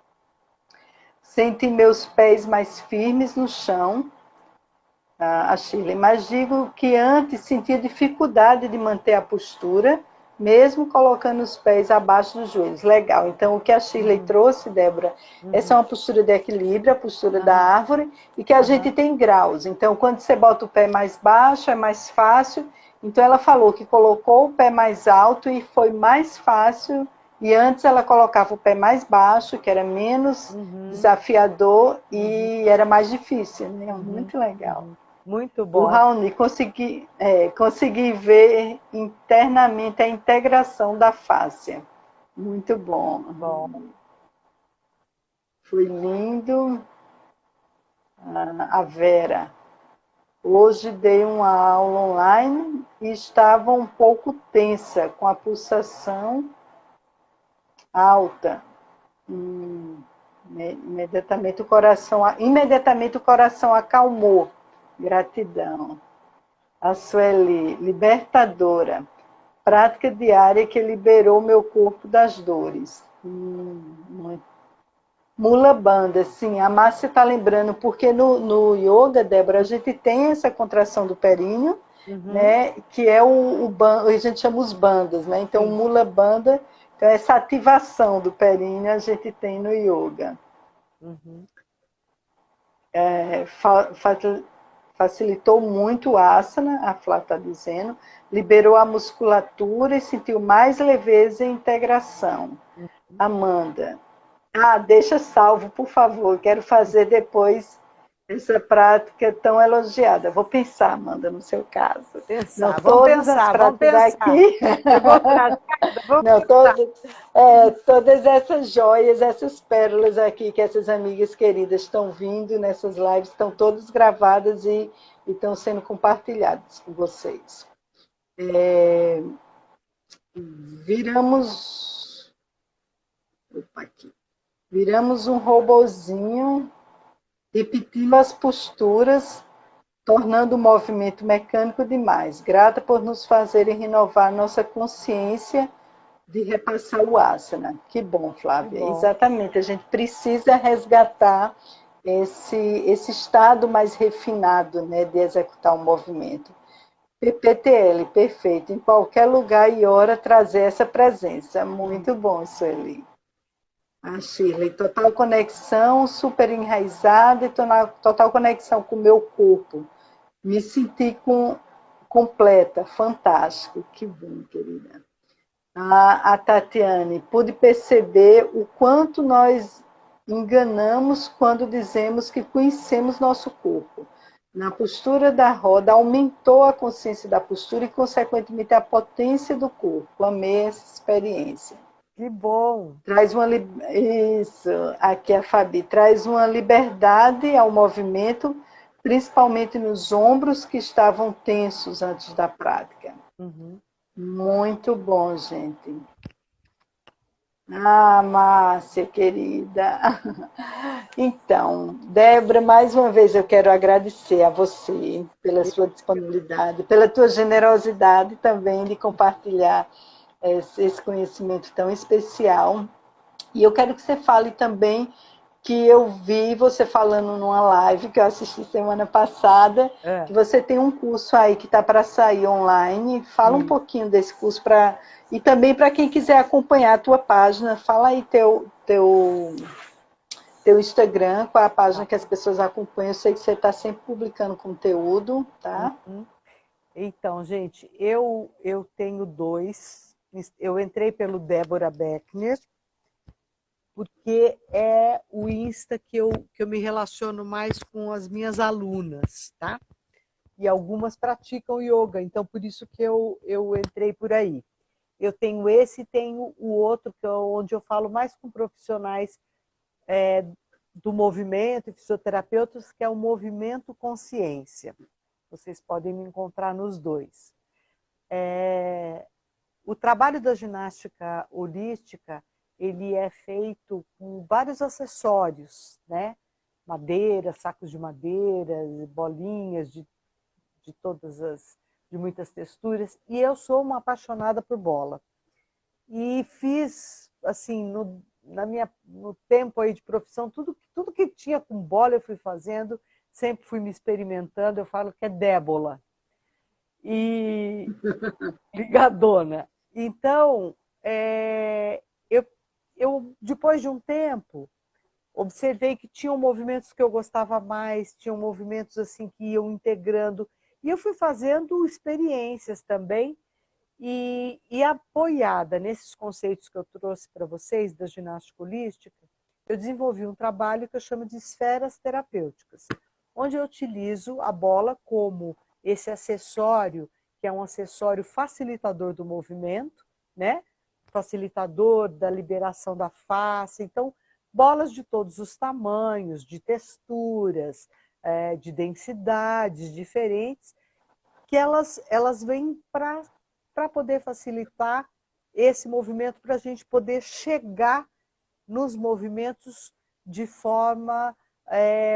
Senti meus pés mais firmes no chão, a Sheila, mas digo que antes sentia dificuldade de manter a postura, mesmo colocando os pés abaixo dos joelhos. Legal. Então, o que a Shirley Uhum. trouxe, Débora, essa é Uhum. uma postura de equilíbrio, a postura da Aham. árvore, e que a gente Aham. tem graus. Então, quando você bota o pé mais baixo, é mais fácil. Então, ela falou que colocou o pé mais alto e foi mais fácil. E antes ela colocava o pé mais baixo, que era menos Uhum. desafiador Uhum. e era mais difícil. Né? Uhum. Muito legal. Uhum. Muito O bom. Raoni, consegui ver internamente a integração da fáscia. Muito bom. Bom. Foi lindo. A Vera. Hoje dei uma aula online e estava um pouco tensa, com a pulsação alta. Imediatamente o coração acalmou. Gratidão. A Sueli, libertadora. Prática diária que liberou meu corpo das dores. Mula Bandha, sim, a Márcia está lembrando, porque no yoga, Débora, a gente tem essa contração do períneo, Uhum. né, que é a gente chama os bandas, né? Então, o Sim. Mula Bandha, então essa ativação do períneo a gente tem no yoga. Uhum. É, facilitou muito o asana, a Flá está dizendo, liberou a musculatura e sentiu mais leveza e integração. Uhum. Amanda, deixa salvo, por favor, quero fazer depois essa prática tão elogiada. Vou pensar, Amanda, no seu caso. Não, Pensar, vamos todas as pensar, vamos práticas pensar. aqui, Eu vou trazer, vamos não, pensar. todas essas joias, essas pérolas aqui que essas amigas queridas estão vindo nessas lives, estão todas gravadas e estão sendo compartilhadas com vocês. Viramos Opa, aqui. Viramos um robozinho, repetindo as posturas, tornando o movimento mecânico demais. Grata por nos fazerem renovar nossa consciência de repassar o asana. Que bom, Flávia. Que bom. Exatamente, a gente precisa resgatar esse estado mais refinado, né, de executar um movimento. PPTL, perfeito. Em qualquer lugar e hora trazer essa presença. Muito bom, Sueli. A Shirley, total conexão, super enraizada e total conexão com o meu corpo. Me senti completa, fantástico. Que bom, querida. A Tatiane, pude perceber o quanto nós enganamos quando dizemos que conhecemos nosso corpo. Na postura da roda, aumentou a consciência da postura e, consequentemente, a potência do corpo. Amei essa experiência. Que bom! Traz uma isso, aqui a Fabi, traz uma liberdade ao movimento, principalmente nos ombros que estavam tensos antes da prática. Uhum. Muito bom, gente. Ah, Márcia, querida. Então, Débora, mais uma vez eu quero agradecer a você pela sua disponibilidade, pela tua generosidade também de compartilhar esse conhecimento tão especial. E eu quero que você fale também que eu vi você falando numa live que eu assisti semana passada, que você tem um curso aí que está para sair online. Fala um pouquinho desse curso e também para quem quiser acompanhar a tua página. Fala aí teu Instagram, qual é a página que as pessoas acompanham. Eu sei que você está sempre publicando conteúdo, tá? Então, gente, eu tenho dois. Eu entrei pelo Débora Beckner, porque é o Insta que eu me relaciono mais com as minhas alunas, tá? E algumas praticam yoga, então por isso que eu entrei por aí. Eu tenho esse e tenho o outro, que é onde eu falo mais com profissionais do movimento e fisioterapeutas, que é o Movimento Consciência. Vocês podem me encontrar nos dois. O trabalho da ginástica holística, ele é feito com vários acessórios, né? Madeira, sacos de madeira, bolinhas de muitas texturas. E eu sou uma apaixonada por bola. E fiz, assim, no tempo aí de profissão, tudo que tinha com bola eu fui fazendo, sempre fui me experimentando. Eu falo que é débola. E ligadona. Então, eu, depois de um tempo, observei que tinham movimentos que eu gostava mais, tinham movimentos assim que iam integrando, e eu fui fazendo experiências também, e apoiada nesses conceitos que eu trouxe para vocês da ginástica holística, eu desenvolvi um trabalho que eu chamo de esferas terapêuticas, onde eu utilizo a bola como esse acessório, que é um acessório facilitador do movimento, né? Facilitador da liberação da face. Então, bolas de todos os tamanhos, de texturas, de densidades diferentes, que elas vêm para poder facilitar esse movimento, para a gente poder chegar nos movimentos de forma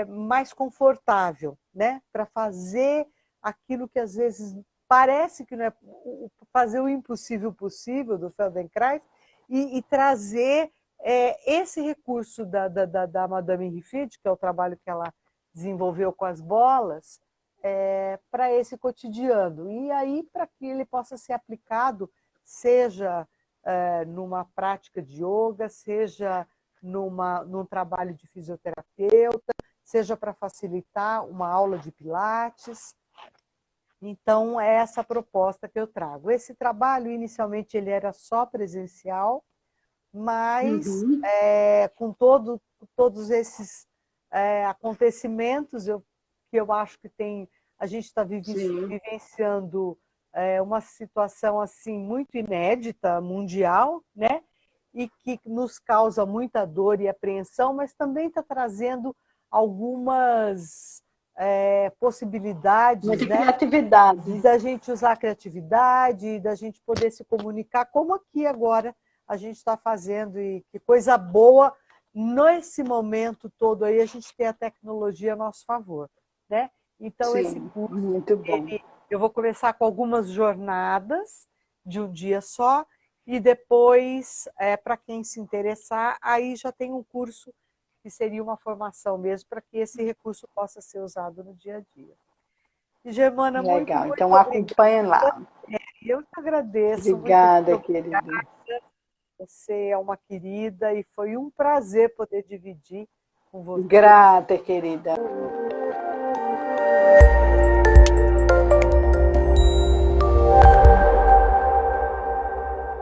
mais confortável, né? Para fazer aquilo que às vezes parece que não é, fazer o impossível possível do Feldenkrais e trazer esse recurso da Madame Rifid, que é o trabalho que ela desenvolveu com as bolas, para esse cotidiano. E aí, para que ele possa ser aplicado, seja numa prática de yoga, seja num trabalho de fisioterapeuta, seja para facilitar uma aula de pilates. Então, é essa proposta que eu trago. Esse trabalho, inicialmente, ele era só presencial, mas com todos esses acontecimentos que eu acho que a gente está vivenciando uma situação assim muito inédita, mundial, né? E que nos causa muita dor e apreensão, mas também está trazendo algumas possibilidades, de né? criatividade. Da gente usar a criatividade, da gente poder se comunicar, como aqui agora a gente está fazendo e que coisa boa. Nesse momento todo aí, a gente tem a tecnologia a nosso favor, né? Então, Sim, esse curso, muito bom. eu vou começar com algumas jornadas de um dia só, e depois, para quem se interessar, aí já tem um curso que seria uma formação mesmo, para que esse recurso possa ser usado no dia a dia. E, Germana, muito, Legal, muito então obrigada. acompanhe lá. Eu que agradeço, muito Obrigada, obrigada. querida. Você é uma querida e foi um prazer poder dividir com você. Grata, querida.